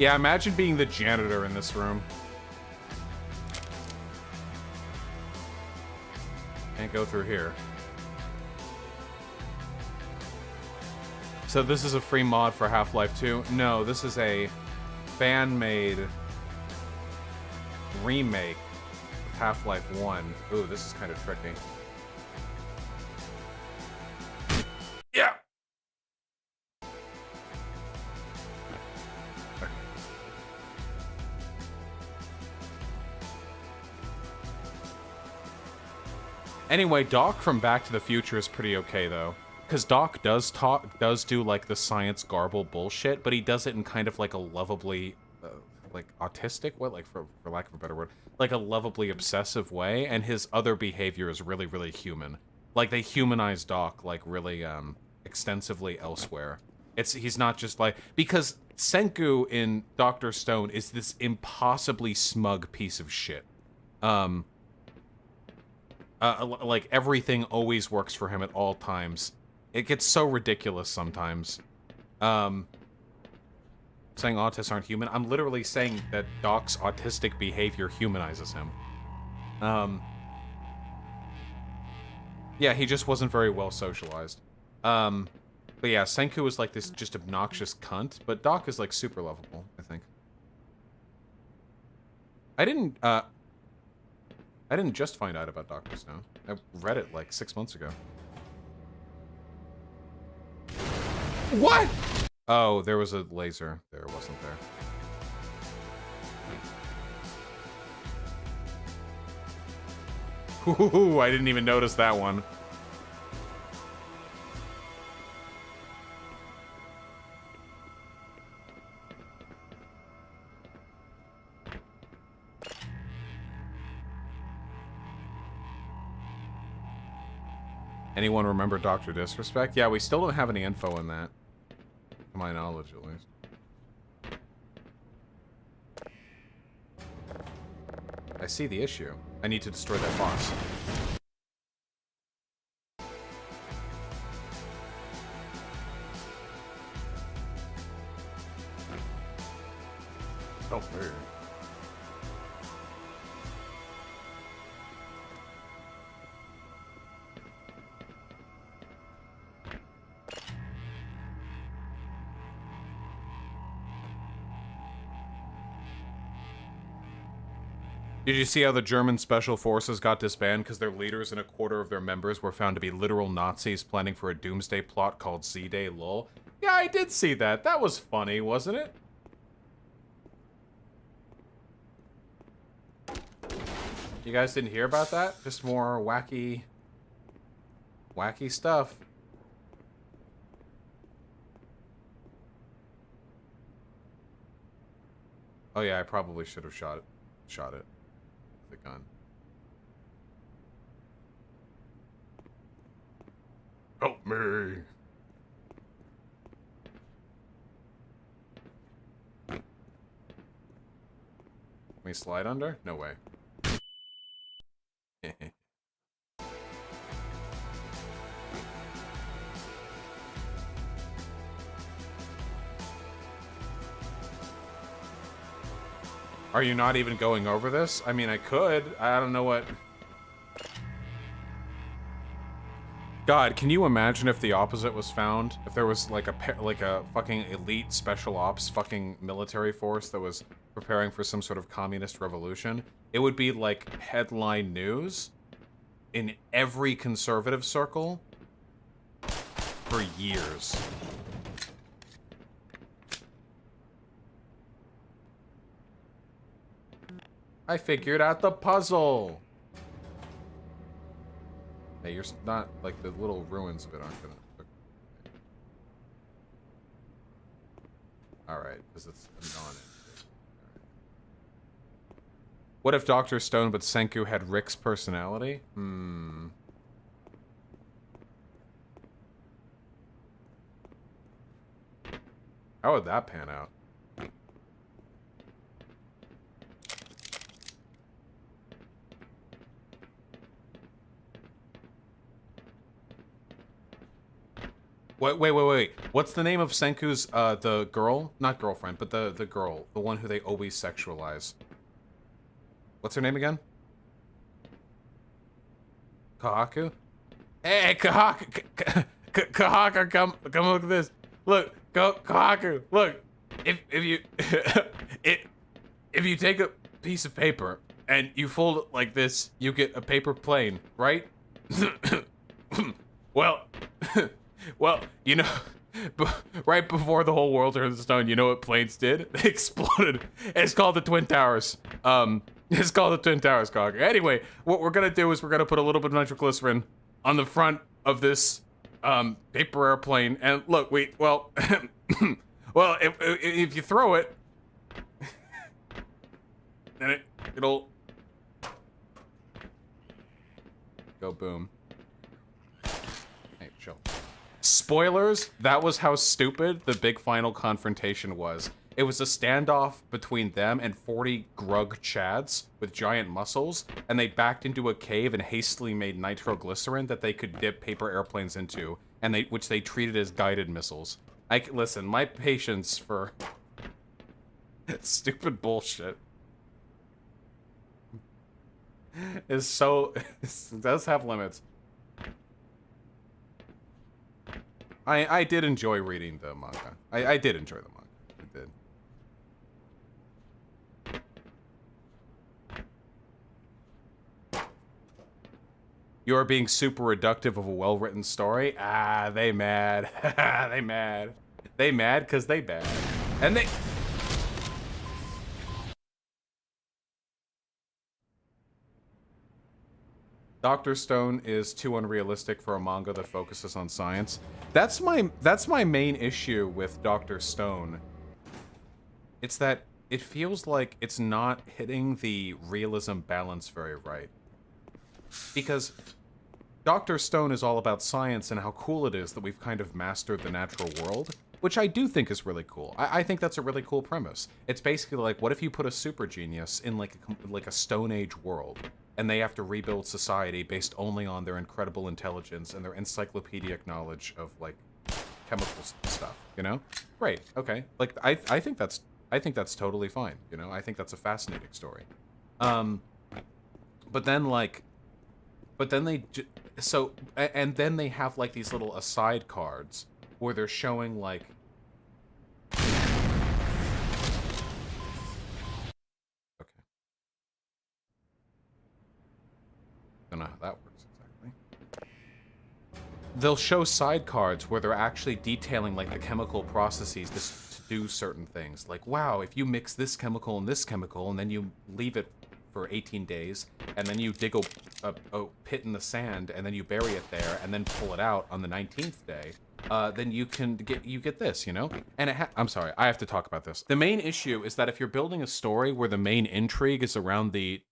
Yeah, imagine being the janitor in this room. Can't go through here. So this is a free mod for Half-Life 2? No, this is a fan-made remake of Half-Life 1. Ooh, this is kind of tricky. Yeah! Anyway, Doc from Back to the Future is pretty okay, though. Because Doc does do, like, the science garble bullshit, but he does it in kind of, like, a lovably, like, autistic way, like, for lack of a better word, like, a lovably obsessive way, and his other behavior is really, really human. Like, they humanize Doc, like, really, extensively elsewhere. He's not just, like, because Senku in Dr. Stone is this impossibly smug piece of shit. Like, everything always works for him at all times. It gets so ridiculous sometimes. Saying autists aren't human. I'm literally saying that Doc's autistic behavior humanizes him. Yeah, he just wasn't very well socialized. But yeah, Senku is like this just obnoxious cunt, but Doc is like super lovable, I think. I didn't just find out about Dr. Stone. I read it like 6 months ago. What? Oh, there was a laser. There wasn't there. Ooh, I didn't even notice that one. Anyone remember Dr. Disrespect? Yeah, we still don't have any info on that. To my knowledge, at least. I see the issue. I need to destroy that boss. Oh, weird. Did you see how the German special forces got disbanded because their leaders and a quarter of their members were found to be literal Nazis planning for a doomsday plot called Z-Day lol? Yeah, I did see that. That was funny, wasn't it? You guys didn't hear about that? Just more wacky stuff. Oh yeah, I probably should have shot it. The gun. Help me. Can we slide under? No way. Are you not even going over this? I mean, I could. I don't know what... God, can you imagine if the opposite was found? If there was like a fucking elite special ops fucking military force that was preparing for some sort of communist revolution? It would be like headline news in every conservative circle for years. I figured out the puzzle! Hey, you're not, like, the little ruins of it aren't gonna... Alright, because it's a non-entity. What if Dr. Stone but Senku had Rick's personality? How would that pan out? Wait. What's the name of Senku's, the girl? Not girlfriend, but the girl. The one who they always sexualize. What's her name again? Kahaku? Hey, Kahaku! Kahaku, come look at this. Look, Kahaku, look. If you if you take a piece of paper and you fold it like this, you get a paper plane, right? Well, you know, right before the whole world turned to stone, you know what planes did? They exploded. It's called the Twin Towers. It's called the Twin Towers, Kahaku. Anyway, what we're gonna do is we're gonna put a little bit of nitroglycerin on the front of this paper airplane, and look, well, if you throw it, then it'll go boom. Hey, chill. Spoilers, that was how stupid the big final confrontation was. It was a standoff between them and 40 grug chads with giant muscles, and they backed into a cave and hastily made nitroglycerin that they could dip paper airplanes into, and which they treated as guided missiles. Listen, my patience for stupid bullshit is so it does have limits. I did enjoy reading the manga. I did enjoy the manga. I did. You're being super reductive of a well-written story? Ah, they mad. They mad. They mad because they bad. And they... Dr. Stone is too unrealistic for a manga that focuses on science. That's my main issue with Dr. Stone. It's that it feels like it's not hitting the realism balance very right. Because Dr. Stone is all about science and how cool it is that we've kind of mastered the natural world, which I do think is really cool. I think that's a really cool premise. It's basically like, what if you put a super genius in like a Stone Age world, and they have to rebuild society based only on their incredible intelligence and their encyclopedic knowledge of like chemical stuff, you know? Great, okay. Like I think that's totally fine, you know? I think that's a fascinating story. But then then they have like these little aside cards where they're showing like don't know how that works exactly. They'll show side cards where they're actually detailing like the chemical processes to do certain things. Like, wow, if you mix this chemical and then you leave it for 18 days, and then you dig a pit in the sand, and then you bury it there, and then pull it out on the 19th day, then you get this, you know? And I'm sorry, I have to talk about this. The main issue is that if you're building a story where the main intrigue is around the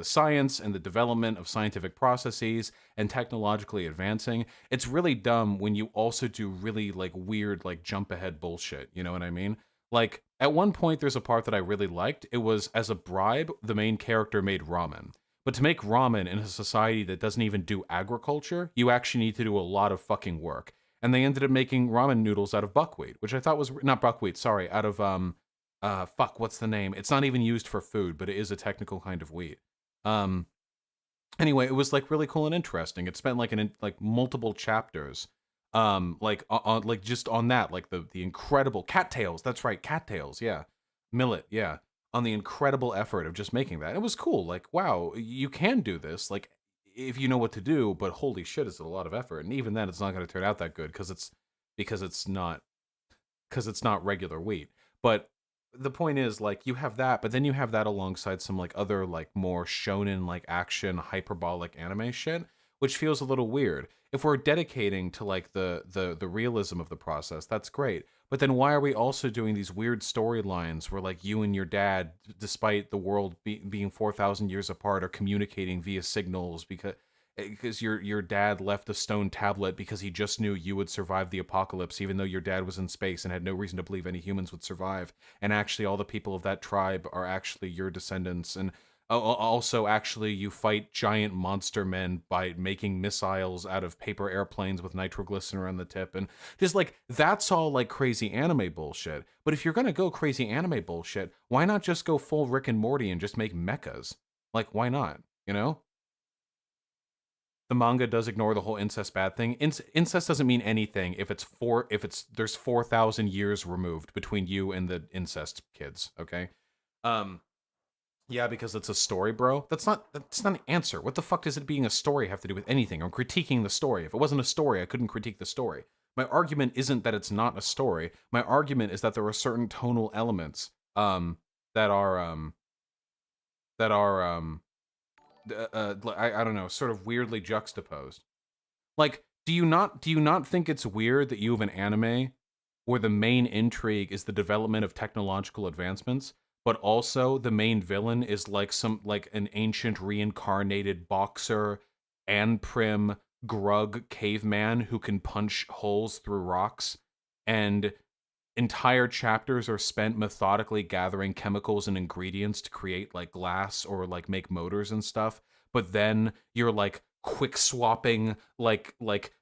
science and the development of scientific processes and technologically advancing, it's really dumb when you also do really like weird like jump ahead bullshit, you know what I mean? Like, at one point, there's a part that I really liked. It was, as a bribe, the main character made ramen. But to make ramen in a society that doesn't even do agriculture, you actually need to do a lot of fucking work. And they ended up making ramen noodles out of buckwheat, which I thought was, not buckwheat, sorry, out of, fuck, what's the name? It's not even used for food, but it is a technical kind of wheat. Anyway, it was, like, really cool and interesting. It spent, like, multiple chapters like just on that, like the incredible cattails. That's right, cattails. Yeah, millet. Yeah, on the incredible effort of just making that. It was cool. Like, wow, you can do this. Like, if you know what to do. But holy shit, it's a lot of effort. And even then, it's not going to turn out that good because it's not regular wheat. But the point is, like, you have that, but then you have that alongside some like other like more shonen like action hyperbolic anime shit, which feels a little weird. If we're dedicating to like the realism of the process, that's great. But then why are we also doing these weird storylines where like you and your dad, despite the world being 4,000 years apart, are communicating via signals because your dad left a stone tablet because he just knew you would survive the apocalypse, even though your dad was in space and had no reason to believe any humans would survive. And actually all the people of that tribe are actually your descendants. And Also, actually, you fight giant monster men by making missiles out of paper airplanes with nitroglycerin on the tip. And just like, that's all like crazy anime bullshit. But if you're going to go crazy anime bullshit, why not just go full Rick and Morty and just make mechas? Like, why not? You know? The manga does ignore the whole incest bad thing. Incest doesn't mean anything if there's 4,000 years removed between you and the incest kids, okay? Yeah, because it's a story, bro. That's not an answer. What the fuck does it being a story have to do with anything? I'm critiquing the story. If it wasn't a story, I couldn't critique the story. My argument isn't that it's not a story. My argument is that there are certain tonal elements that are I don't know, sort of weirdly juxtaposed. Like, do you not think it's weird that you have an anime where the main intrigue is the development of technological advancements, but also the main villain is like an ancient reincarnated boxer and prim grug caveman who can punch holes through rocks, and entire chapters are spent methodically gathering chemicals and ingredients to create like glass or like make motors and stuff, but then you're like quick swapping like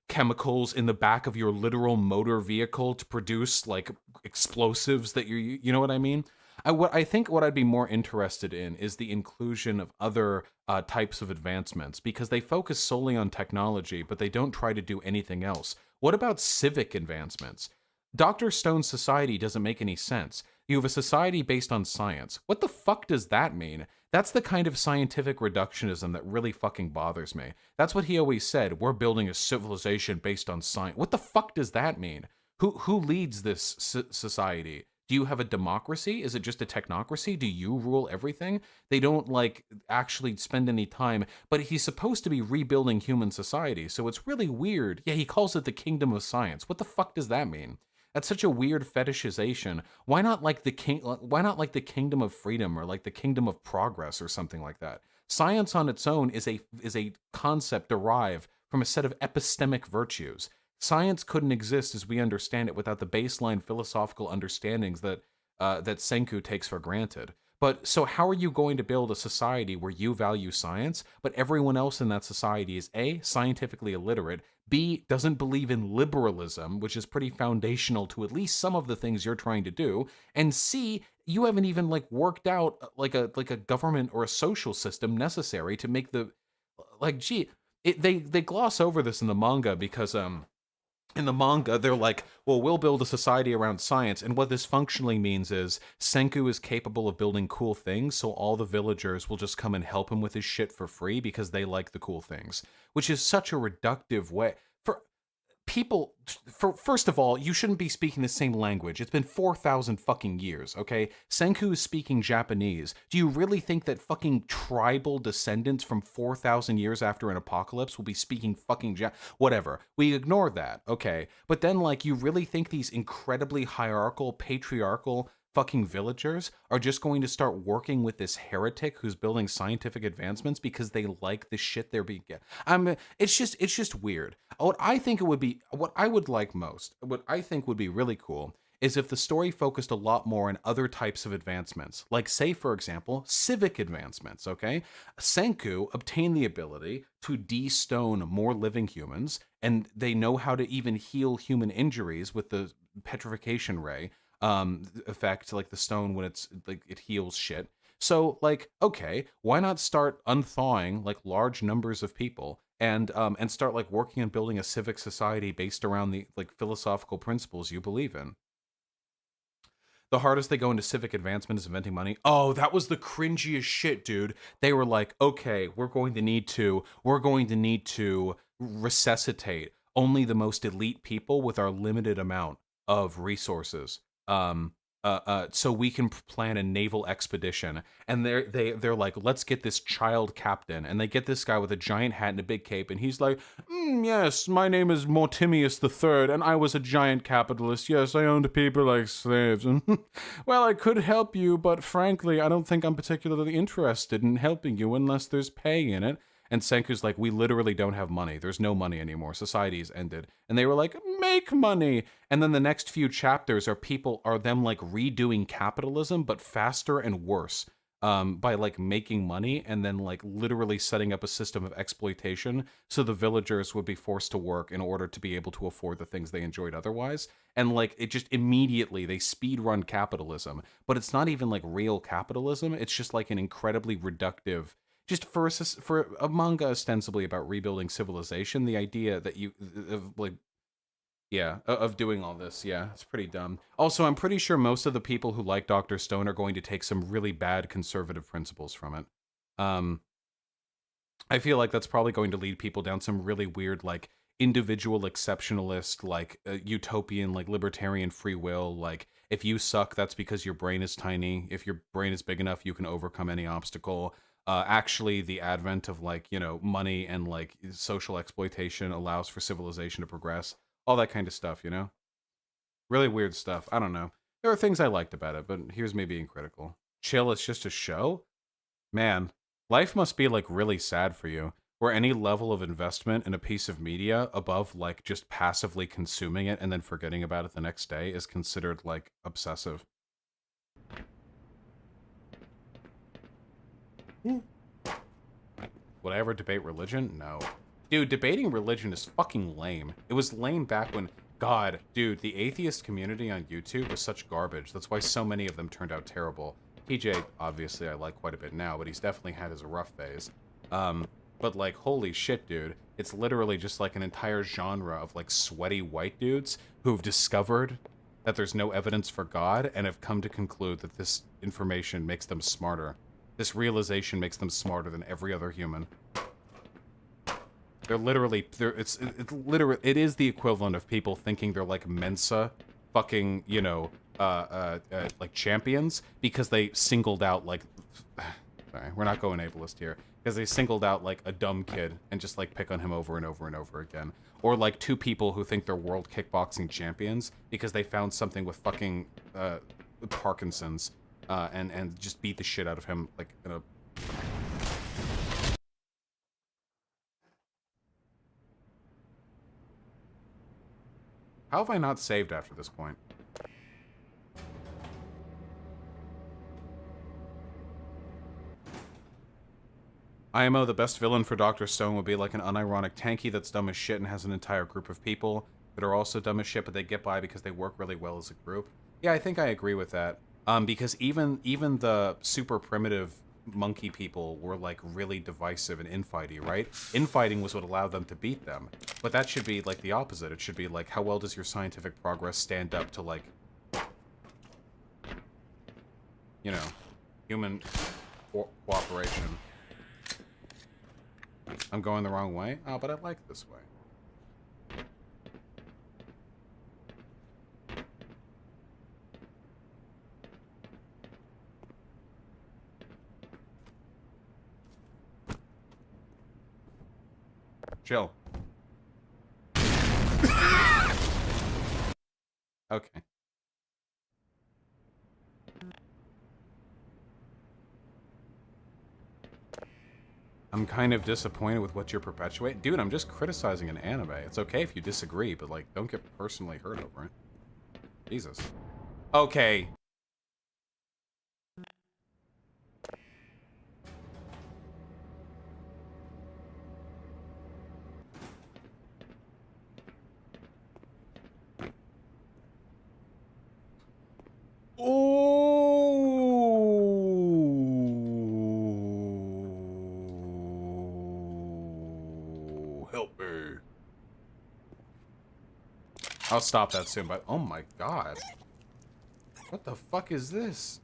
chemicals in the back of your literal motor vehicle to produce like explosives that you know what I mean? I think what I'd be more interested in is the inclusion of other types of advancements, because they focus solely on technology, but they don't try to do anything else. What about civic advancements? Dr. Stone's society doesn't make any sense. You have a society based on science. What the fuck does that mean? That's the kind of scientific reductionism that really fucking bothers me. That's what he always said. We're building a civilization based on science. What the fuck does that mean? Who leads this society? Do you have a democracy? Is it just a technocracy? Do you rule everything? They don't like actually spend any time, but he's supposed to be rebuilding human society, so it's really weird. Yeah, he calls it the kingdom of science. What the fuck does that mean? That's such a weird fetishization. Why not like the kingdom of freedom, or like the kingdom of progress, or something like that? Science on its own is a concept derived from a set of epistemic virtues. Science couldn't exist as we understand it without the baseline philosophical understandings that Senku takes for granted. But so how are you going to build a society where you value science, but everyone else in that society is A, scientifically illiterate, B, doesn't believe in liberalism, which is pretty foundational to at least some of the things you're trying to do, and C, you haven't even like worked out like a government or a social system necessary to make the they gloss over this in the manga because in the manga, they're like, well, we'll build a society around science. And what this functionally means is Senku is capable of building cool things, so all the villagers will just come and help him with his shit for free because they like the cool things. Which is such a reductive way. For people, first of all, you shouldn't be speaking the same language. It's been 4,000 fucking years, okay? Senku is speaking Japanese. Do you really think that fucking tribal descendants from 4,000 years after an apocalypse will be speaking fucking whatever. We ignore that, okay? But then, like, you really think these incredibly hierarchical, patriarchal fucking villagers are just going to start working with this heretic who's building scientific advancements because they like the shit they're being it's just weird. What I think would be really cool is if the story focused a lot more on other types of advancements, like, say, for example, civic advancements, okay? Senku obtained the ability to de-stone more living humans, and they know how to even heal human injuries with the petrification ray effect, like the stone when it's like it heals shit. So like, okay, why not start unthawing like large numbers of people and start like working on building a civic society based around the like philosophical principles you believe in? The hardest they go into civic advancement is inventing money. Oh, that was the cringiest shit, dude. They were like, okay, we're going to need to resuscitate only the most elite people with our limited amount of resources. So we can plan a naval expedition. And they're like, let's get this child captain. And they get this guy with a giant hat and a big cape, and he's like, yes, my name is Mortimius III, and I was a giant capitalist. Yes, I owned people like slaves. And well, I could help you, but frankly, I don't think I'm particularly interested in helping you unless there's pay in it. And Senku's like, we literally don't have money. There's no money anymore. Society's ended. And they were like, make money. And then the next few chapters are them like redoing capitalism, but faster and worse. by like making money and then like literally setting up a system of exploitation so the villagers would be forced to work in order to be able to afford the things they enjoyed otherwise. And like it just immediately they speed run capitalism, but it's not even like real capitalism. It's just like an incredibly reductive, just for a manga ostensibly about rebuilding civilization. The idea that you of like yeah, of doing all this. Yeah, it's pretty dumb. Also, I'm pretty sure most of the people who like Dr. Stone are going to take some really bad conservative principles from it. Um, I feel like that's probably going to lead people down some really weird, like, individual exceptionalist, like, utopian, like, libertarian free will. Like, if you suck, that's because your brain is tiny. If your brain is big enough, you can overcome any obstacle. Actually, the advent of, like, you know, money and, like, social exploitation allows for civilization to progress. All that kind of stuff, you know? Really weird stuff. I don't know. There are things I liked about it, but here's me being critical. Chill, it's just a show? Man, life must be like really sad for you, where any level of investment in a piece of media above like just passively consuming it and then forgetting about it the next day is considered like obsessive. Would I ever debate religion? No. Dude, debating religion is fucking lame. It was lame back when, God, dude, the atheist community on YouTube was such garbage. That's why so many of them turned out terrible. TJ, obviously, I like quite a bit now, but he's definitely had his rough phase. But like, holy shit, dude. It's literally just like an entire genre of like sweaty white dudes who've discovered that there's no evidence for God and have come to conclude that this information makes them smarter. This realization makes them smarter than every other human. They're literally, it is the equivalent of people thinking they're like Mensa fucking, you know, like champions because they singled out like, sorry, we're not going ableist here, because they singled out like a dumb kid and just like pick on him over and over and over again. Or like two people who think they're world kickboxing champions because they found something with fucking Parkinson's and just beat the shit out of him like in a... How have I not saved after this point? IMO, the best villain for Dr. Stone would be like an unironic tanky that's dumb as shit and has an entire group of people that are also dumb as shit, but they get by because they work really well as a group. Yeah, I think I agree with that. Because even the super primitive monkey people were like really divisive and infighty, right? Infighting was what allowed them to beat them. But that should be like the opposite. It should be like, how well does your scientific progress stand up to like, you know, human cooperation? I'm going the wrong way? Oh, but I like this way. Chill. Okay. I'm kind of disappointed with what you're perpetuating. Dude, I'm just criticizing an anime. It's okay if you disagree, but, like, don't get personally hurt over it. Jesus. Okay. Oh, help me. I'll stop that soon, but oh my god. What the fuck is this?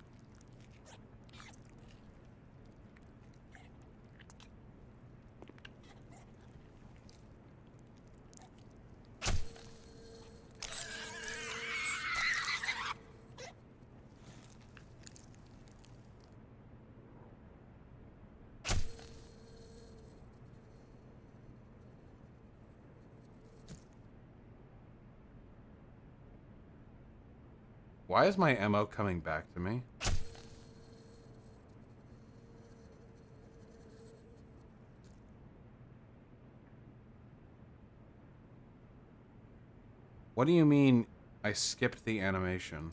Why is my ammo coming back to me? What do you mean I skipped the animation?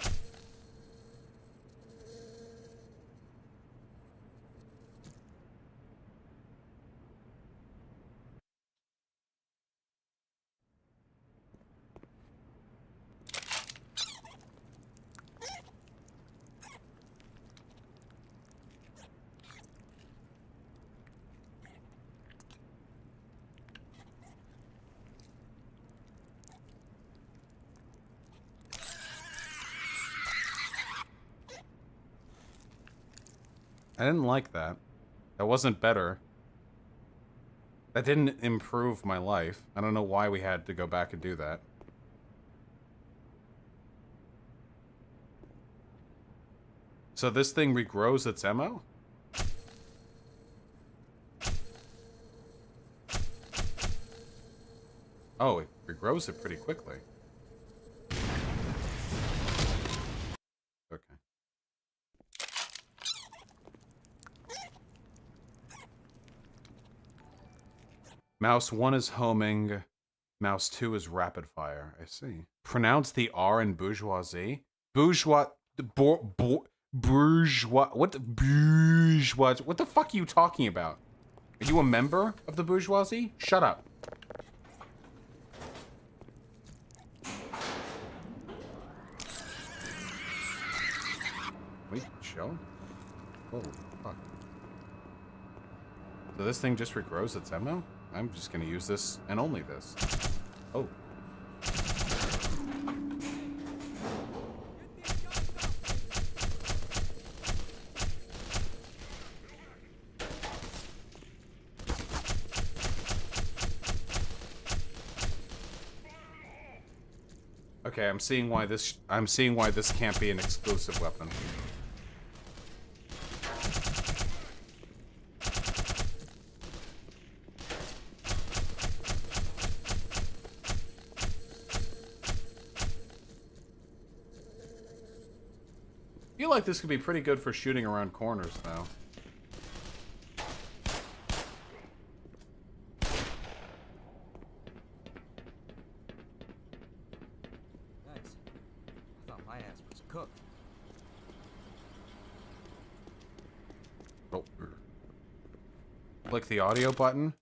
I didn't like that. That wasn't better. That didn't improve my life. I don't know why we had to go back and do that. So this thing regrows its ammo? Oh, it regrows it pretty quickly. Okay. Mouse 1 is homing. Mouse 2 is rapid fire. I see. Pronounce the R in bourgeoisie. Bourgeois. Bourgeois. What the bourgeois? What the fuck are you talking about? Are you a member of the bourgeoisie? Shut up. Wait, chill. Holy fuck. So this thing just regrows its ammo? I'm just gonna use this and only this. Oh. Okay, I'm seeing why this can't be an exclusive weapon. I feel like this could be pretty good for shooting around corners now. Nice. I thought my ass was cooked. Oh. Click the audio button.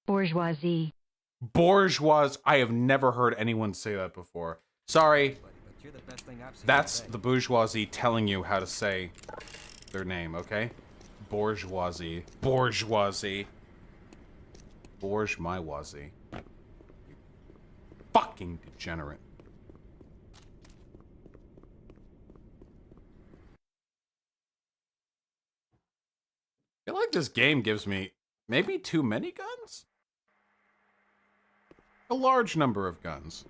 Bourgeoisie. Bourgeois. I have never heard anyone say that before. Sorry. But you're the best thing I've seen That's today. the bourgeoisie telling you how to say their name, okay? Bourgeoisie. Bourgeoisie. Bourge my wazie. You fucking degenerate. I feel like this game gives me maybe too many guns? A large number of guns.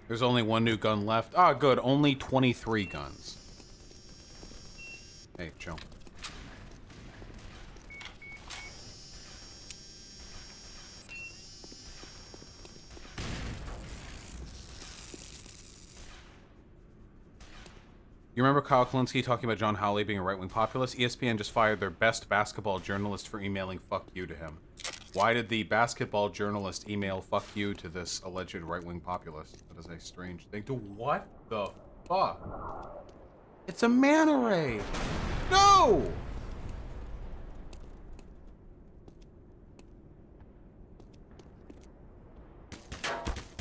There's only one new gun left. Ah, good. Only 23 guns. Hey, chill. You remember Kyle Kalinske talking about John Howley being a right-wing populist? ESPN just fired their best basketball journalist for emailing "fuck you" to him. Why did the basketball journalist email "fuck you" to this alleged right-wing populist? That is a strange thing to... What the fuck? It's a manta ray! No!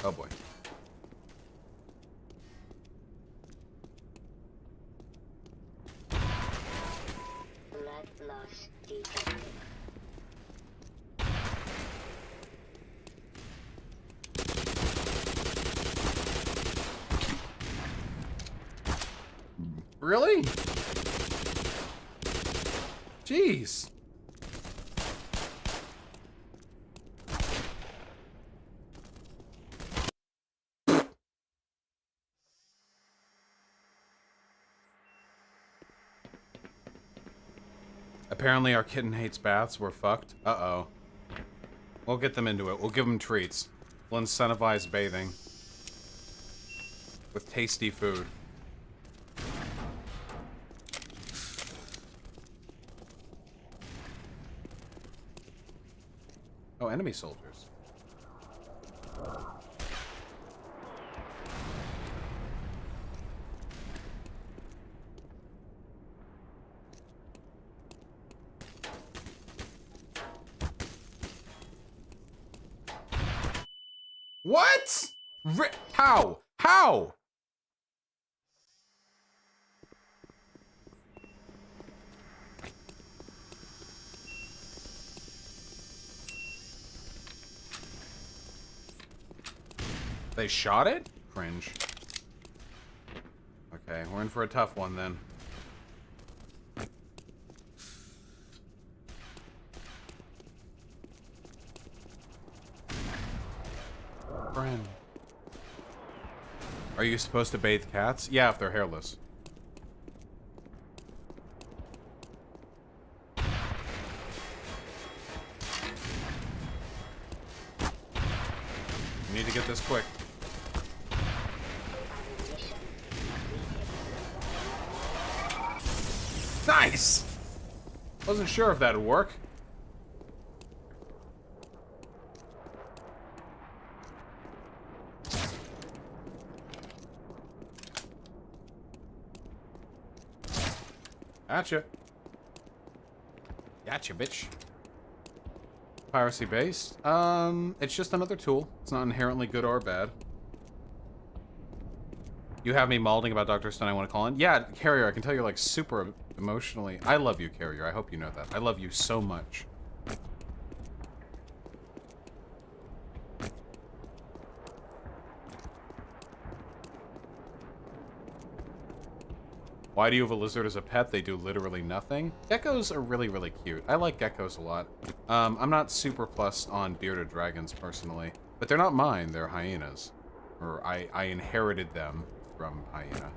Oh boy. Blood loss detected. Really? Jeez. Apparently our kitten hates baths. We're fucked. Uh-oh. We'll get them into it. We'll give them treats. We'll incentivize bathing. With tasty food. Oh, enemy soldiers. What? How? How? They shot it? Cringe. Okay, we're in for a tough one then. Friend. Are you supposed to bathe cats? Yeah, if they're hairless. We need to get this quick. Nice! Wasn't sure if that'd work. Gotcha. Gotcha, bitch. Piracy based. It's just another tool. It's not inherently good or bad. You have me malding about Dr. Stone, I want to call in. Yeah, Carrier, I can tell you're like super emotionally. I love you, Carrier. I hope you know that. I love you so much. Why do you have a lizard as a pet? They do literally nothing. Geckos are really, really cute. I like geckos a lot. I'm not super plus on bearded dragons personally, but they're not mine. They're hyenas. Or I inherited them from hyena.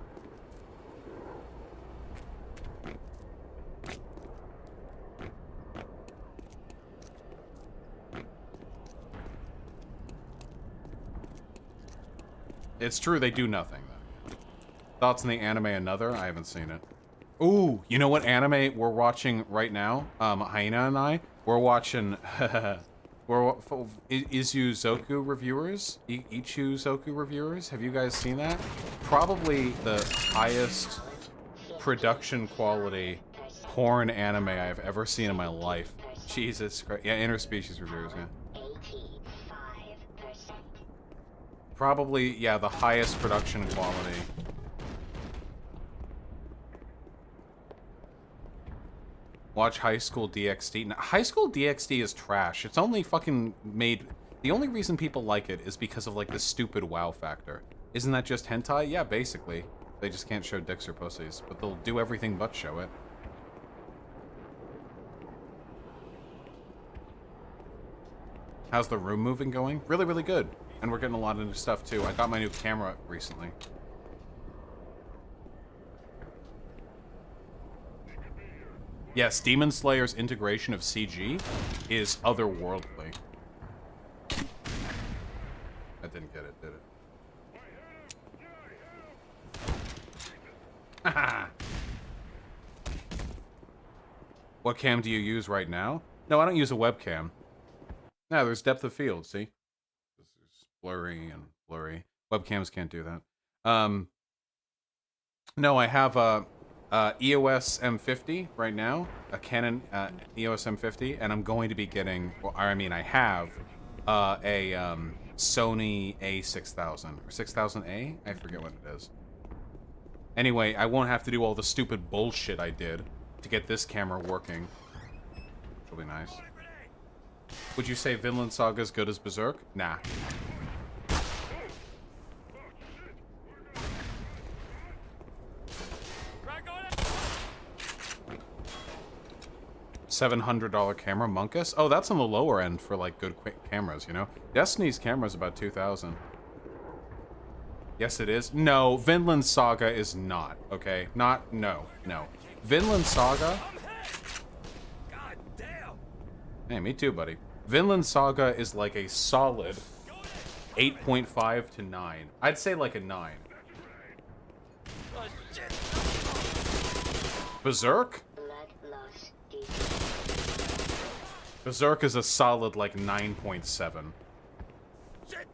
It's true, they do nothing, though. Thoughts on the anime Another? I haven't seen it. Ooh, you know what anime we're watching right now? Hyena and I? We're watching... we're Izuzoku reviewers? Ichizuzoku reviewers? Have you guys seen that? Probably the highest production quality porn anime I've ever seen in my life. Jesus Christ. Yeah, interspecies reviewers, yeah. Probably, yeah, the highest production quality. Watch High School DxD. Now, High School DxD is trash. It's only fucking made... The only reason people like it is because of, like, the stupid wow factor. Isn't that just hentai? Yeah, basically. They just can't show dicks or pussies. But they'll do everything but show it. How's the room moving going? Really, really good. And we're getting a lot of new stuff, too. I got my new camera recently. Yes, Demon Slayer's integration of CG is otherworldly. I didn't get it, did it? Haha! What cam do you use right now? No, I don't use a webcam. No, there's depth of field, see? It's blurry and blurry. Webcams can't do that. No, I have a EOS M50 right now, a Canon EOS M50, and I'm going to be getting, well, I mean, I have a Sony A6000 or 6000A. I forget what it is. Anyway, I won't have to do all the stupid bullshit I did to get this camera working, which will be nice. Would you say Vinland Saga is good as Berserk? Nah. $700 camera, Monkus? Oh, that's on the lower end for, like, good quick cameras, you know? Destiny's camera's about $2,000. Yes, it is. No, Vinland Saga is not, okay? Not, no. Vinland Saga... God damn. Hey, me too, buddy. Vinland Saga is like a solid 8.5 to 9. I'd say like a 9. Oh, shit. Berserk? Berserk is a solid, like, 9.7. Shit.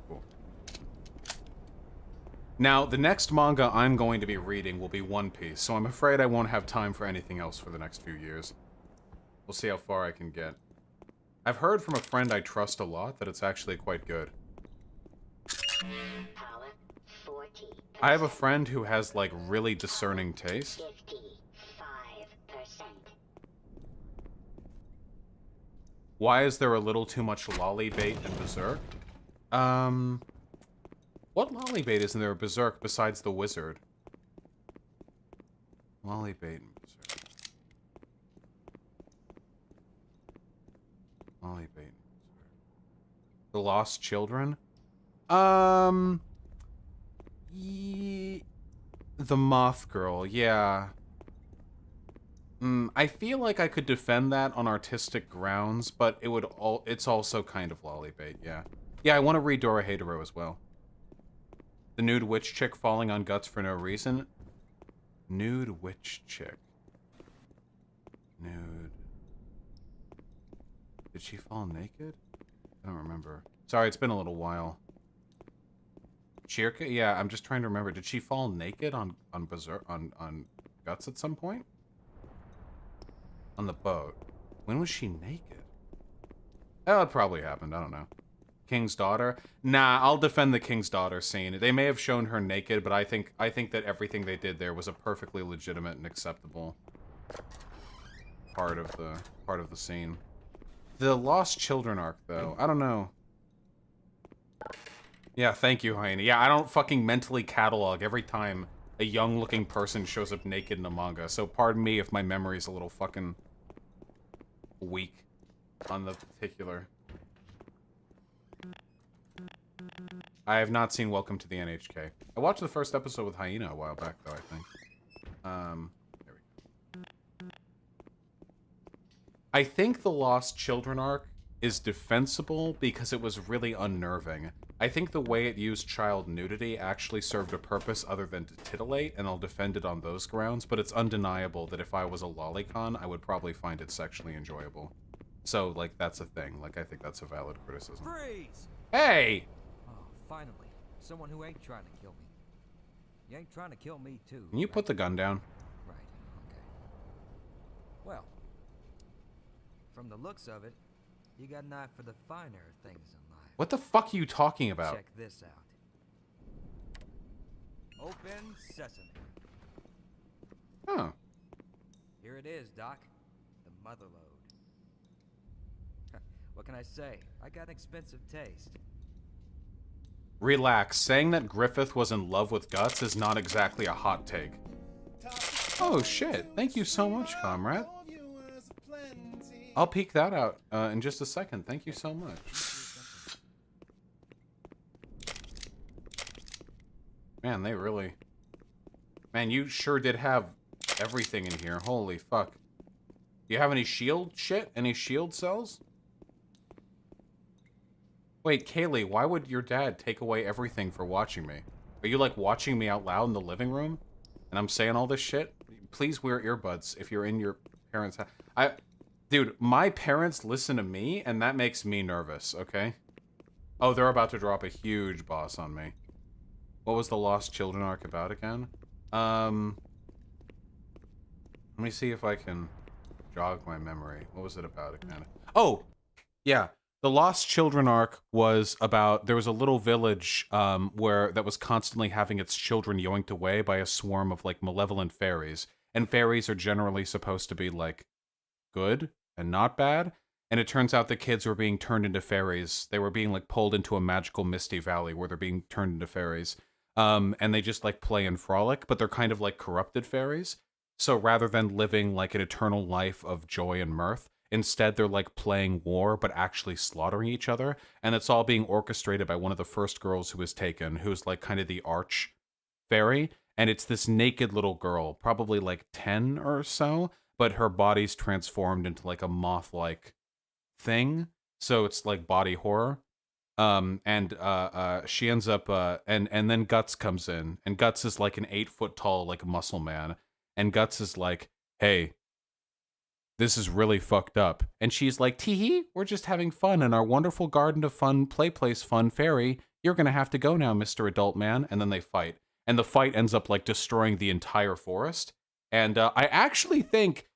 Cool. Now, the next manga I'm going to be reading will be One Piece, so I'm afraid I won't have time for anything else for the next few years. We'll see how far I can get. I've heard from a friend I trust a lot that it's actually quite good. Power 40. I have a friend who has, like, really discerning taste. 55%. Why is there a little too much lolly bait in Berserk? What lolly bait is in there in Berserk besides the wizard? Lolly bait in Berserk. Lolly bait in Berserk. The Lost Children? The Moth Girl, yeah. I feel like I could defend that on artistic grounds, but it's also kind of lolly bait, yeah. Yeah, I want to read Dora Hedero as well. The nude witch chick falling on Guts for no reason. Nude witch chick. Nude. Did she fall naked? I don't remember. Sorry, it's been a little while. Chirka? Yeah, I'm just trying to remember. Did she fall naked on Berserk on Guts at some point? On the boat. When was she naked? Oh, it probably happened. I don't know. King's daughter? Nah, I'll defend the King's daughter scene. They may have shown her naked, but I think that everything they did there was a perfectly legitimate and acceptable part of the scene. The Lost Children arc, though, I don't know. Yeah, thank you, Hyena. Yeah, I don't fucking mentally catalog every time a young-looking person shows up naked in a manga, so pardon me if my memory's a little fucking weak on the particular. I have not seen Welcome to the NHK. I watched the first episode with Hyena a while back, though, I think. There we go. I think the Lost Children arc is defensible because it was really unnerving. I think the way it used child nudity actually served a purpose other than to titillate, and I'll defend it on those grounds, but it's undeniable that if I was a lolicon, I would probably find it sexually enjoyable. So, like, that's a thing. Like, I think that's a valid criticism. Freeze! Hey! Oh, finally. Someone who ain't trying to kill me. You ain't trying to kill me, too. Can you right? put the gun down? Right, okay. Well, from the looks of it, you got an eye for the finer things in life. What the fuck are you talking about? Check this out. Open sesame. Huh. Here it is, Doc. The mother lode. What can I say? I got an expensive taste. Relax. Saying that Griffith was in love with Guts is not exactly a hot take. Oh shit. Thank you so much, comrade. I'll peek that out in just a second. Thank you so much. Man, they really... Man, you sure did have everything in here. Holy fuck. Do you have any shield shit? Any shield cells? Wait, Kaylee, why would your dad take away everything for watching me? Are you, like, watching me out loud in the living room? And I'm saying all this shit? Please wear earbuds if you're in your parents' house. Dude, my parents listen to me, and that makes me nervous, okay? Oh, they're about to drop a huge boss on me. What was the Lost Children arc about again? Let me see if I can jog my memory. What was it about again? Oh, yeah. The Lost Children arc was about, there was a little village that was constantly having its children yoinked away by a swarm of, like, malevolent fairies. And fairies are generally supposed to be, like, good and not bad. And it turns out the kids were being turned into fairies. They were being, like, pulled into a magical misty valley where they're being turned into fairies. And they just, like, play and frolic, but they're kind of like corrupted fairies. So rather than living, like, an eternal life of joy and mirth, instead, they're, like, playing war, but actually slaughtering each other. And it's all being orchestrated by one of the first girls who was taken, who's, like, kind of the arch fairy. And it's this naked little girl, probably, like, 10 or so, but her body's transformed into, like, a moth-like thing. So it's, like, body horror. She ends up, and then Guts comes in. And Guts is, like, an 8-foot tall, like, muscle man. And Guts is like, hey, this is really fucked up. And she's like, tee-hee, we're just having fun in our wonderful garden of fun, place fun fairy. You're gonna have to go now, Mr. Adult Man. And then they fight. And the fight ends up, like, destroying the entire forest. And I actually think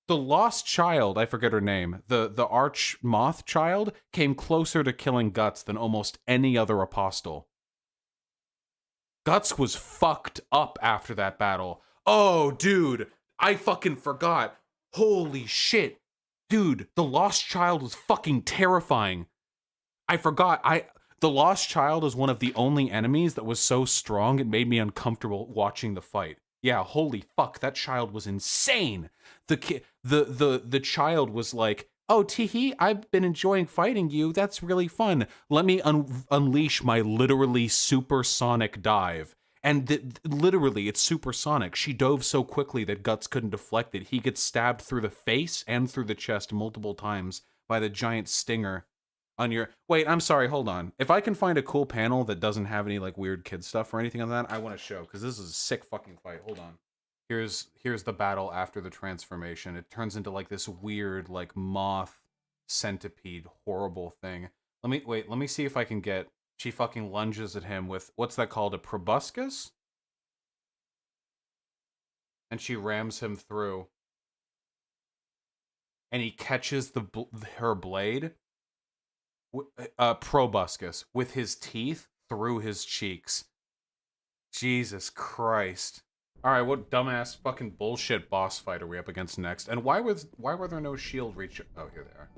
the lost child, I forget her name, the arch moth child, came closer to killing Guts than almost any other apostle. Guts was fucked up after that battle. Oh, dude, I fucking forgot. Holy shit. Dude, the Lost Child was fucking terrifying. I forgot. The Lost Child is one of the only enemies that was so strong it made me uncomfortable watching the fight. Yeah, holy fuck, that child was insane. The child was like, "Oh, Teehee, I've been enjoying fighting you. That's really fun. Let me unleash my literally supersonic dive." And literally, it's supersonic. She dove so quickly that Guts couldn't deflect it. He gets stabbed through the face and through the chest multiple times by the giant stinger on your... Wait, I'm sorry, hold on. If I can find a cool panel that doesn't have any, like, weird kid stuff or anything on that, I want to show, because this is a sick fucking fight. Hold on. Here's the battle after the transformation. It turns into, like, this weird, like, moth centipede horrible thing. Let me see if I can get... She fucking lunges at him with, what's that called, a proboscis? And she rams him through. And he catches her blade, proboscis, with his teeth through his cheeks. Jesus Christ. Alright, what dumbass fucking bullshit boss fight are we up against next? And why were there no shield reach... Oh, here they are.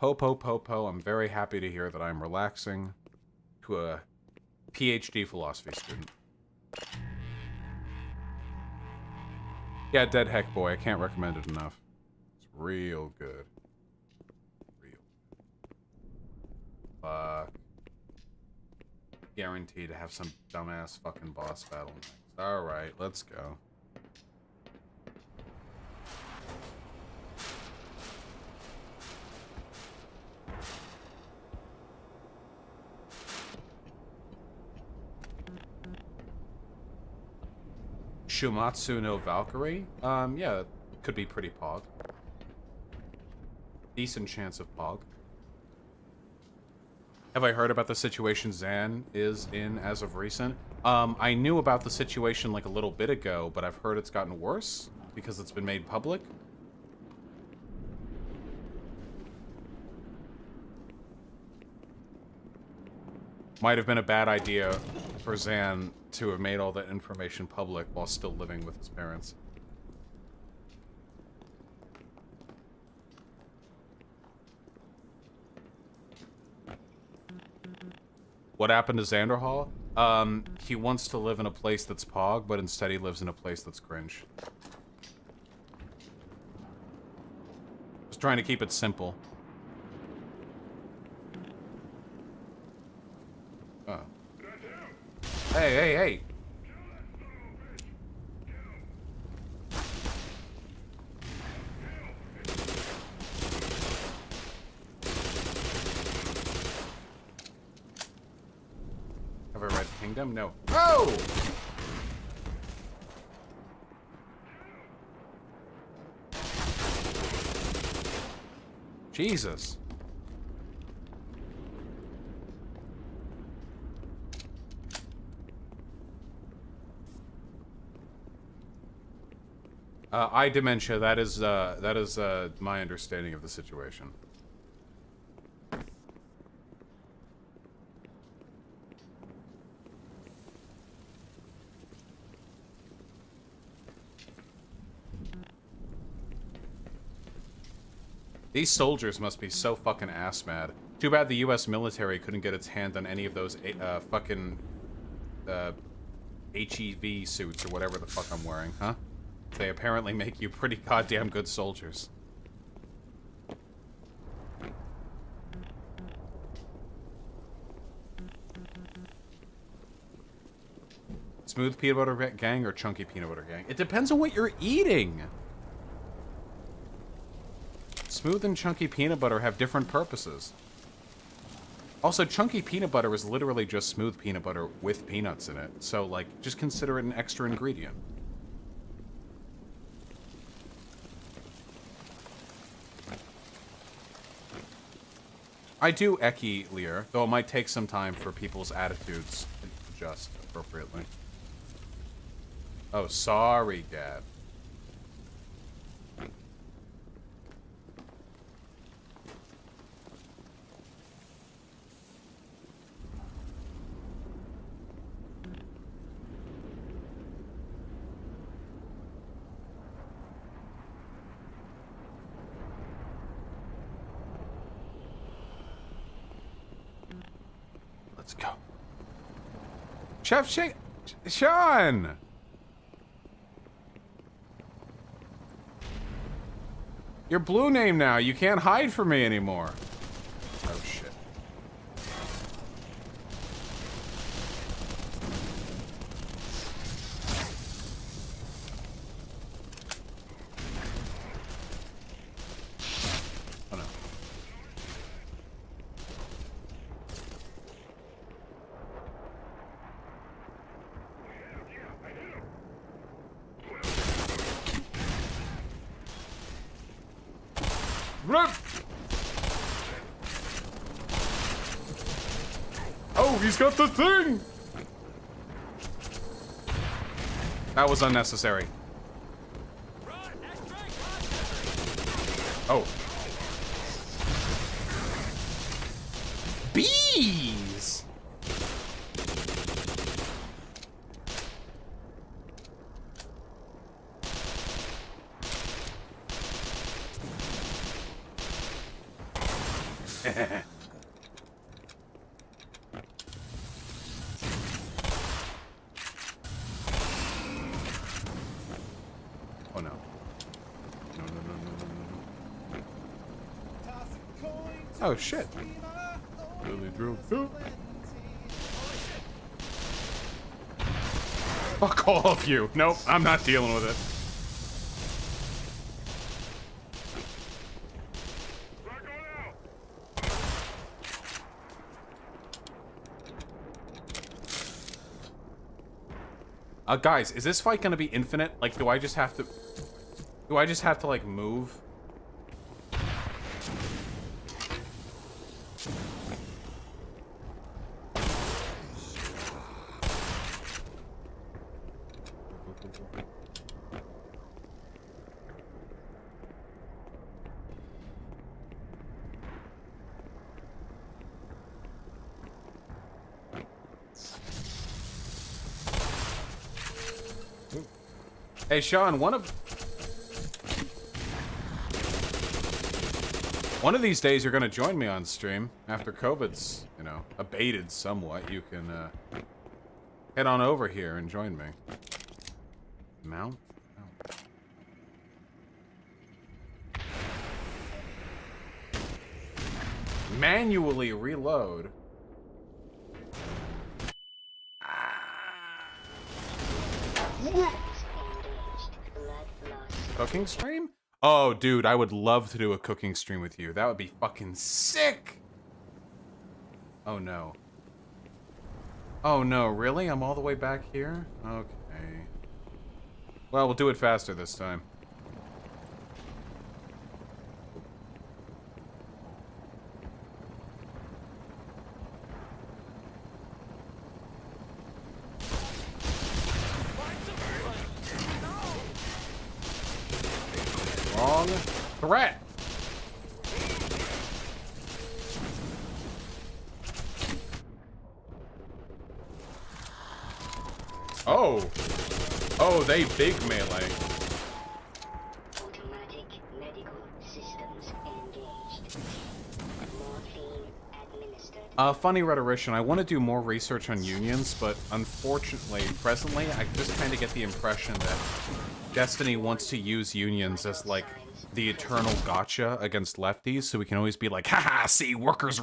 Po, I'm very happy to hear that I'm relaxing to a PhD philosophy student. Yeah, Dead Heck Boy, I can't recommend it enough. It's real good. Real. Fuck. Guaranteed to have some dumbass fucking boss battle next. Alright, let's go. Shumatsu no Valkyrie? Yeah, could be pretty pog. Decent chance of pog. Have I heard about the situation Zan is in as of recent? I knew about the situation like a little bit ago, but I've heard it's gotten worse because it's been made public. Might have been a bad idea for Zan to have made all that information public while still living with his parents. What happened to Xanderhall? He wants to live in a place that's pog, but instead he lives in a place that's cringe. Just trying to keep it simple. Oh. Hey! Have I read Kingdom? No. Oh! Jesus. Eye dementia, that is my understanding of the situation. These soldiers must be so fucking ass mad. Too bad the US military couldn't get its hand on any of those fucking HEV suits or whatever the fuck I'm wearing, huh? They apparently make you pretty goddamn good soldiers. Smooth peanut butter gang or chunky peanut butter gang? It depends on what you're eating. Smooth and chunky peanut butter have different purposes. Also, chunky peanut butter is literally just smooth peanut butter with peanuts in it. So, like, just consider it an extra ingredient. I do Eki Lear, though it might take some time for people's attitudes to adjust appropriately. Oh, sorry, Gab. Let's go. Chef Sean! Your blue name now. You can't hide from me anymore. Oh, shit. Oh, no. Run! Oh, he's got the thing! That was unnecessary. Oh. Bees! Oh no. No, no, no, no, no, no. Oh shit. Really drove through. Fuck all of you. Nope, I'm not dealing with it. Guys, is this fight gonna be infinite? Like, do I just have to like move? Hey, Sean, one of these days you're gonna join me on stream after COVID's, you know, abated somewhat. You can head on over here and join me. Mount. Manually reload. Cooking stream? Oh, dude, I would love to do a cooking stream with you. That would be fucking sick. Oh, no. Oh, no, really? I'm all the way back here? Okay. Well, we'll do it faster this time. Wrong threat. Oh. Oh, they big melee. Automatic medical systems engaged. Morphine administered. Funny rhetorician, I want to do more research on unions, but unfortunately, presently, I just kind of get the impression that Destiny wants to use unions as, like, the eternal gotcha against lefties, so we can always be like, haha, see, workers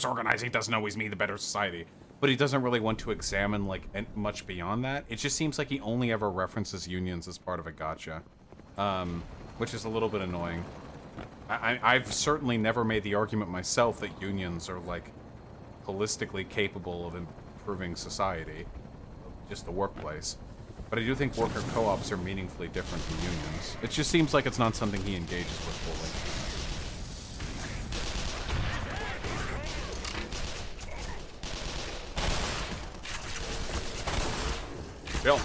organizing doesn't always mean the better society. But he doesn't really want to examine, like, much beyond that. It just seems like he only ever references unions as part of a gotcha. Which is a little bit annoying. I've certainly never made the argument myself that unions are, like, holistically capable of improving society. Just the workplace. But I do think worker co-ops are meaningfully different from unions. It just seems like it's not something he engages with fully. Bill.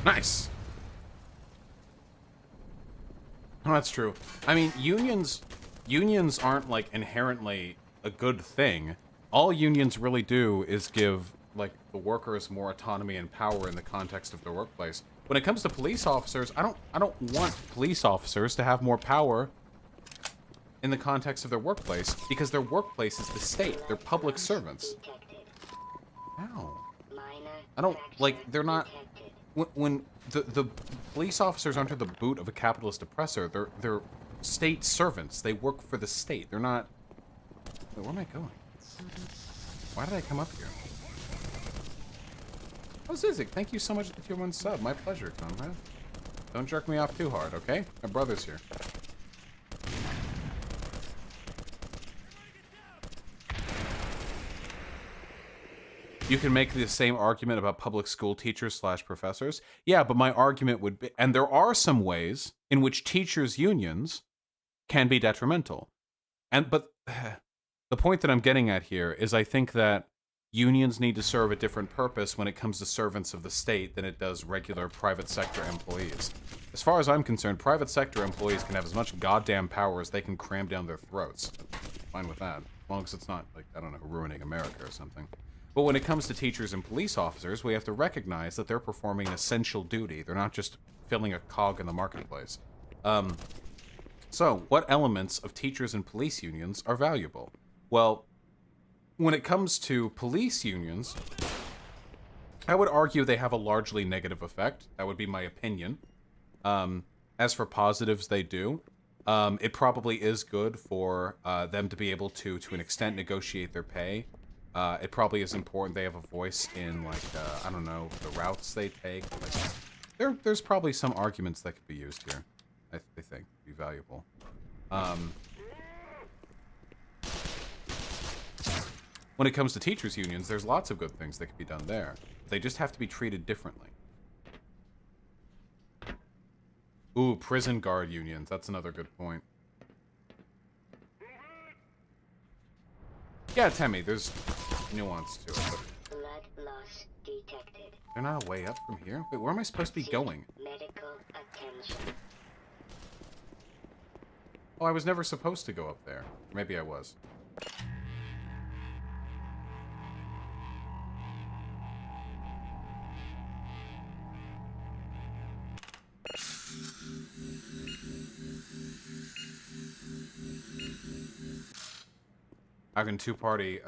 Nice. Oh, that's true. I mean, unions aren't, like, inherently a good thing. All unions really do is give, like, the workers more autonomy and power in the context of their workplace. When it comes to police officers, I don't want police officers to have more power in the context of their workplace, because their workplace is the state. They're public servants. Ow. I don't, like, they're not... When the police officers aren't under the boot of a capitalist oppressor, they're state servants. They work for the state. They're not... Wait, where am I going? Why did I come up here? Oh, Zizik, thank you so much for the tier 1 sub. My pleasure, comrade. Don't jerk me off too hard, okay? My brother's here. You can make the same argument about public school teachers / professors. Yeah, but my argument would be, and there are some ways in which teachers' unions can be detrimental. But the point that I'm getting at here is I think that unions need to serve a different purpose when it comes to servants of the state than it does regular private sector employees. As far as I'm concerned, private sector employees can have as much goddamn power as they can cram down their throats. Fine with that. As long as it's not, like, I don't know, ruining America or something. But when it comes to teachers and police officers, we have to recognize that they're performing an essential duty. They're not just filling a cog in the marketplace. So, what elements of teachers and police unions are valuable? Well, when it comes to police unions, I would argue they have a largely negative effect. That would be my opinion. As for positives, they do. It probably is good for them to be able to an extent, negotiate their pay. It probably is important they have a voice in, like, I don't know, the routes they take. Like, there's probably some arguments that could be used here, I think, be valuable. When it comes to teachers' unions, there's lots of good things that could be done there. They just have to be treated differently. Ooh, prison guard unions. That's another good point. Yeah, Temmie, there's nuance to it, but... Blood loss detected. They're not a way up from here? Wait, where am I supposed to be going? Medical attention. Oh, I was never supposed to go up there. Maybe I was. How can two-party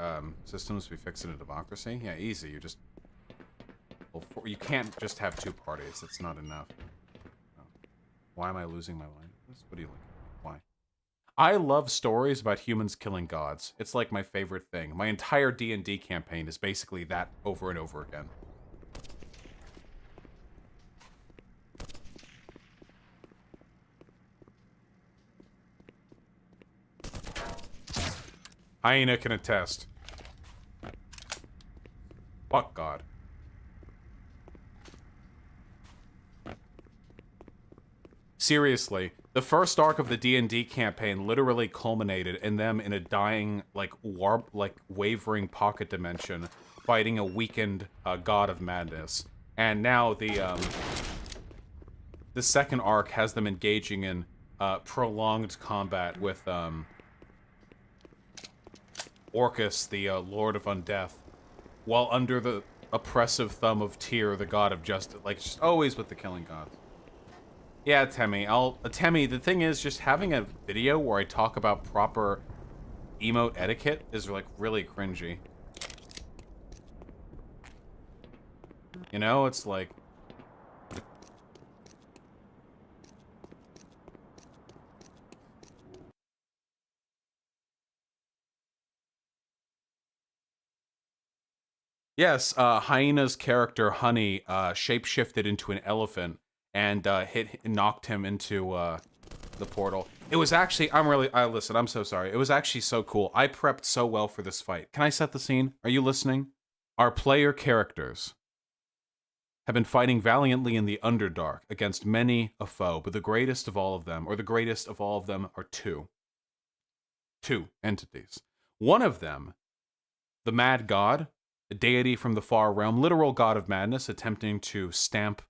systems be fixed in a democracy? Yeah, easy. You just... Well, you can't just have two parties. That's not enough. Oh. Why am I losing my mind? What do you like? Why? I love stories about humans killing gods. It's like my favorite thing. My entire D&D campaign is basically that over and over again. Hyena can attest. Fuck God. Seriously, the first arc of the D&D campaign literally culminated in them in a dying, like, wavering pocket dimension, fighting a weakened god of madness. And now the second arc has them engaging in prolonged combat with Orcus, the Lord of Undeath, while under the oppressive thumb of Tyr, the god of justice. Like, just always with the killing gods. Yeah, Temmie, Temmie, the thing is, just having a video where I talk about proper emote etiquette is, like, really cringy. You know, it's like... Yes, Hyena's character, Honey, shapeshifted into an elephant and knocked him into the portal. It was actually, listen, I'm so sorry. It was actually so cool. I prepped so well for this fight. Can I set the scene? Are you listening? Our player characters have been fighting valiantly in the Underdark against many a foe, but the greatest of all of them, are two. Two entities. One of them, the Mad God, a deity from the far realm, literal god of madness, attempting to stamp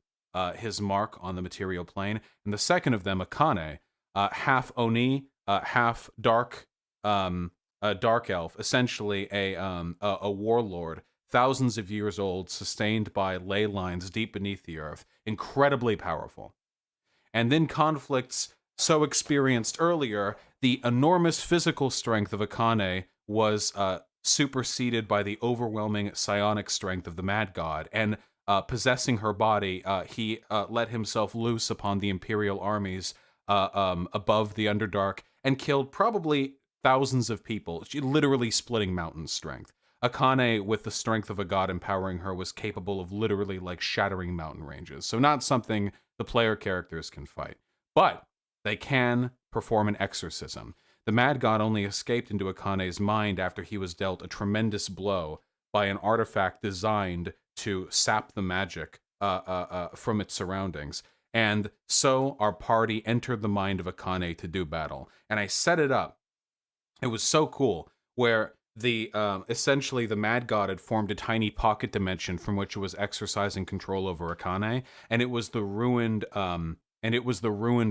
his mark on the material plane. And the second of them, Akane, half Oni, half dark, a dark elf, essentially a warlord, thousands of years old, sustained by ley lines deep beneath the earth, incredibly powerful. And then conflicts so experienced earlier, the enormous physical strength of Akane was superseded by the overwhelming psionic strength of the Mad God, and possessing her body, he let himself loose upon the Imperial armies above the Underdark and killed probably thousands of people, literally splitting mountains strength. Akane, with the strength of a god empowering her, was capable of literally like shattering mountain ranges. So not something the player characters can fight. But they can perform an exorcism. The Mad God only escaped into Akane's mind after he was dealt a tremendous blow by an artifact designed to sap the magic from its surroundings. And so our party entered the mind of Akane to do battle. And I set it up. It was so cool, where the essentially the Mad God had formed a tiny pocket dimension from which it was exercising control over Akane, and it was the ruined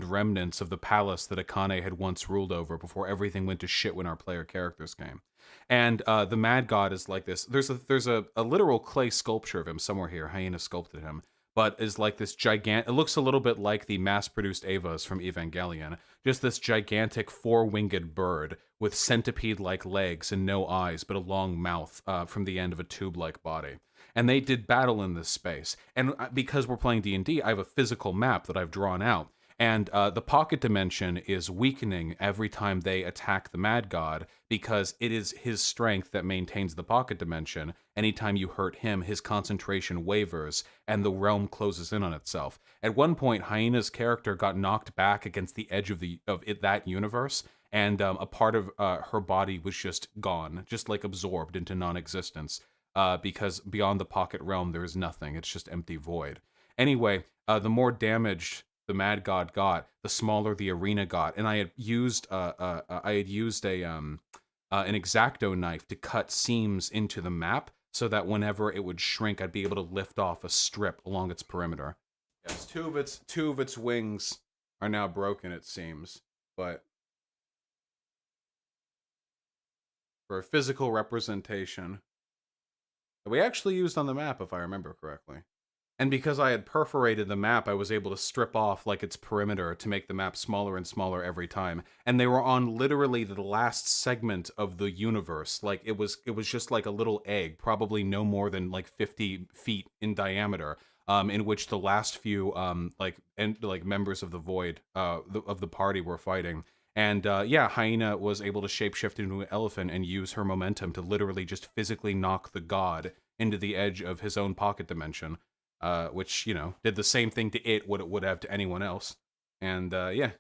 remnants of the palace that Akane had once ruled over before everything went to shit when our player characters came. And the Mad God is like this. There's a literal clay sculpture of him somewhere here. Hyena sculpted him, but is like this gigantic. It looks a little bit like the mass-produced Evas from Evangelion. Just this gigantic four-winged bird with centipede-like legs and no eyes, but a long mouth from the end of a tube-like body. And they did battle in this space. And because we're playing D&D, I have a physical map that I've drawn out. And the pocket dimension is weakening every time they attack the Mad God, because it is his strength that maintains the pocket dimension. Anytime you hurt him, his concentration wavers, and the realm closes in on itself. At one point, Hyena's character got knocked back against the edge of that universe, and a part of her body was just gone, just like absorbed into non-existence, because beyond the pocket realm, there is nothing. It's just empty void. Anyway, the more damaged the Mad God got, the smaller the arena got, and I had used an X-Acto knife to cut seams into the map so that whenever it would shrink, I'd be able to lift off a strip along its perimeter. Yes, two of its wings are now broken, it seems, but for a physical representation that we actually used on the map, if I remember correctly. And because I had perforated the map, I was able to strip off like its perimeter to make the map smaller and smaller every time. And they were on literally the last segment of the universe. Like it was just like a little egg, probably no more than like 50 feet in diameter, in which the last few members of the Void of the party were fighting. And yeah, Hyena was able to shapeshift into an elephant and use her momentum to literally just physically knock the god into the edge of his own pocket dimension. Which, you know, did the same thing to it what it would have to anyone else. And, yeah.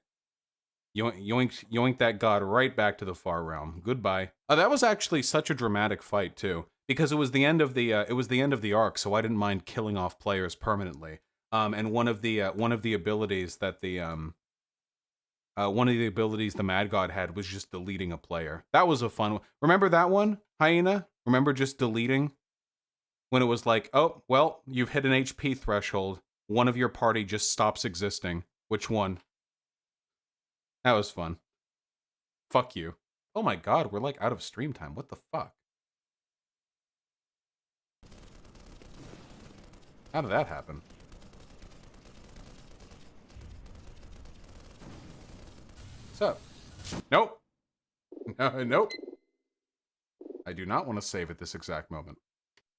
Yoinked that god right back to the far realm. Goodbye. That was actually such a dramatic fight, too. Because it was the end of the arc, so I didn't mind killing off players permanently. And one of the abilities that the Mad God had was just deleting a player. That was a fun one. Remember that one, Hyena? Remember just deleting? When it was like, oh, well, you've hit an HP threshold. One of your party just stops existing. Which one? That was fun. Fuck you. Oh my god, we're like out of stream time. What the fuck? How did that happen? What's up? Nope. Nope. I do not want to save at this exact moment.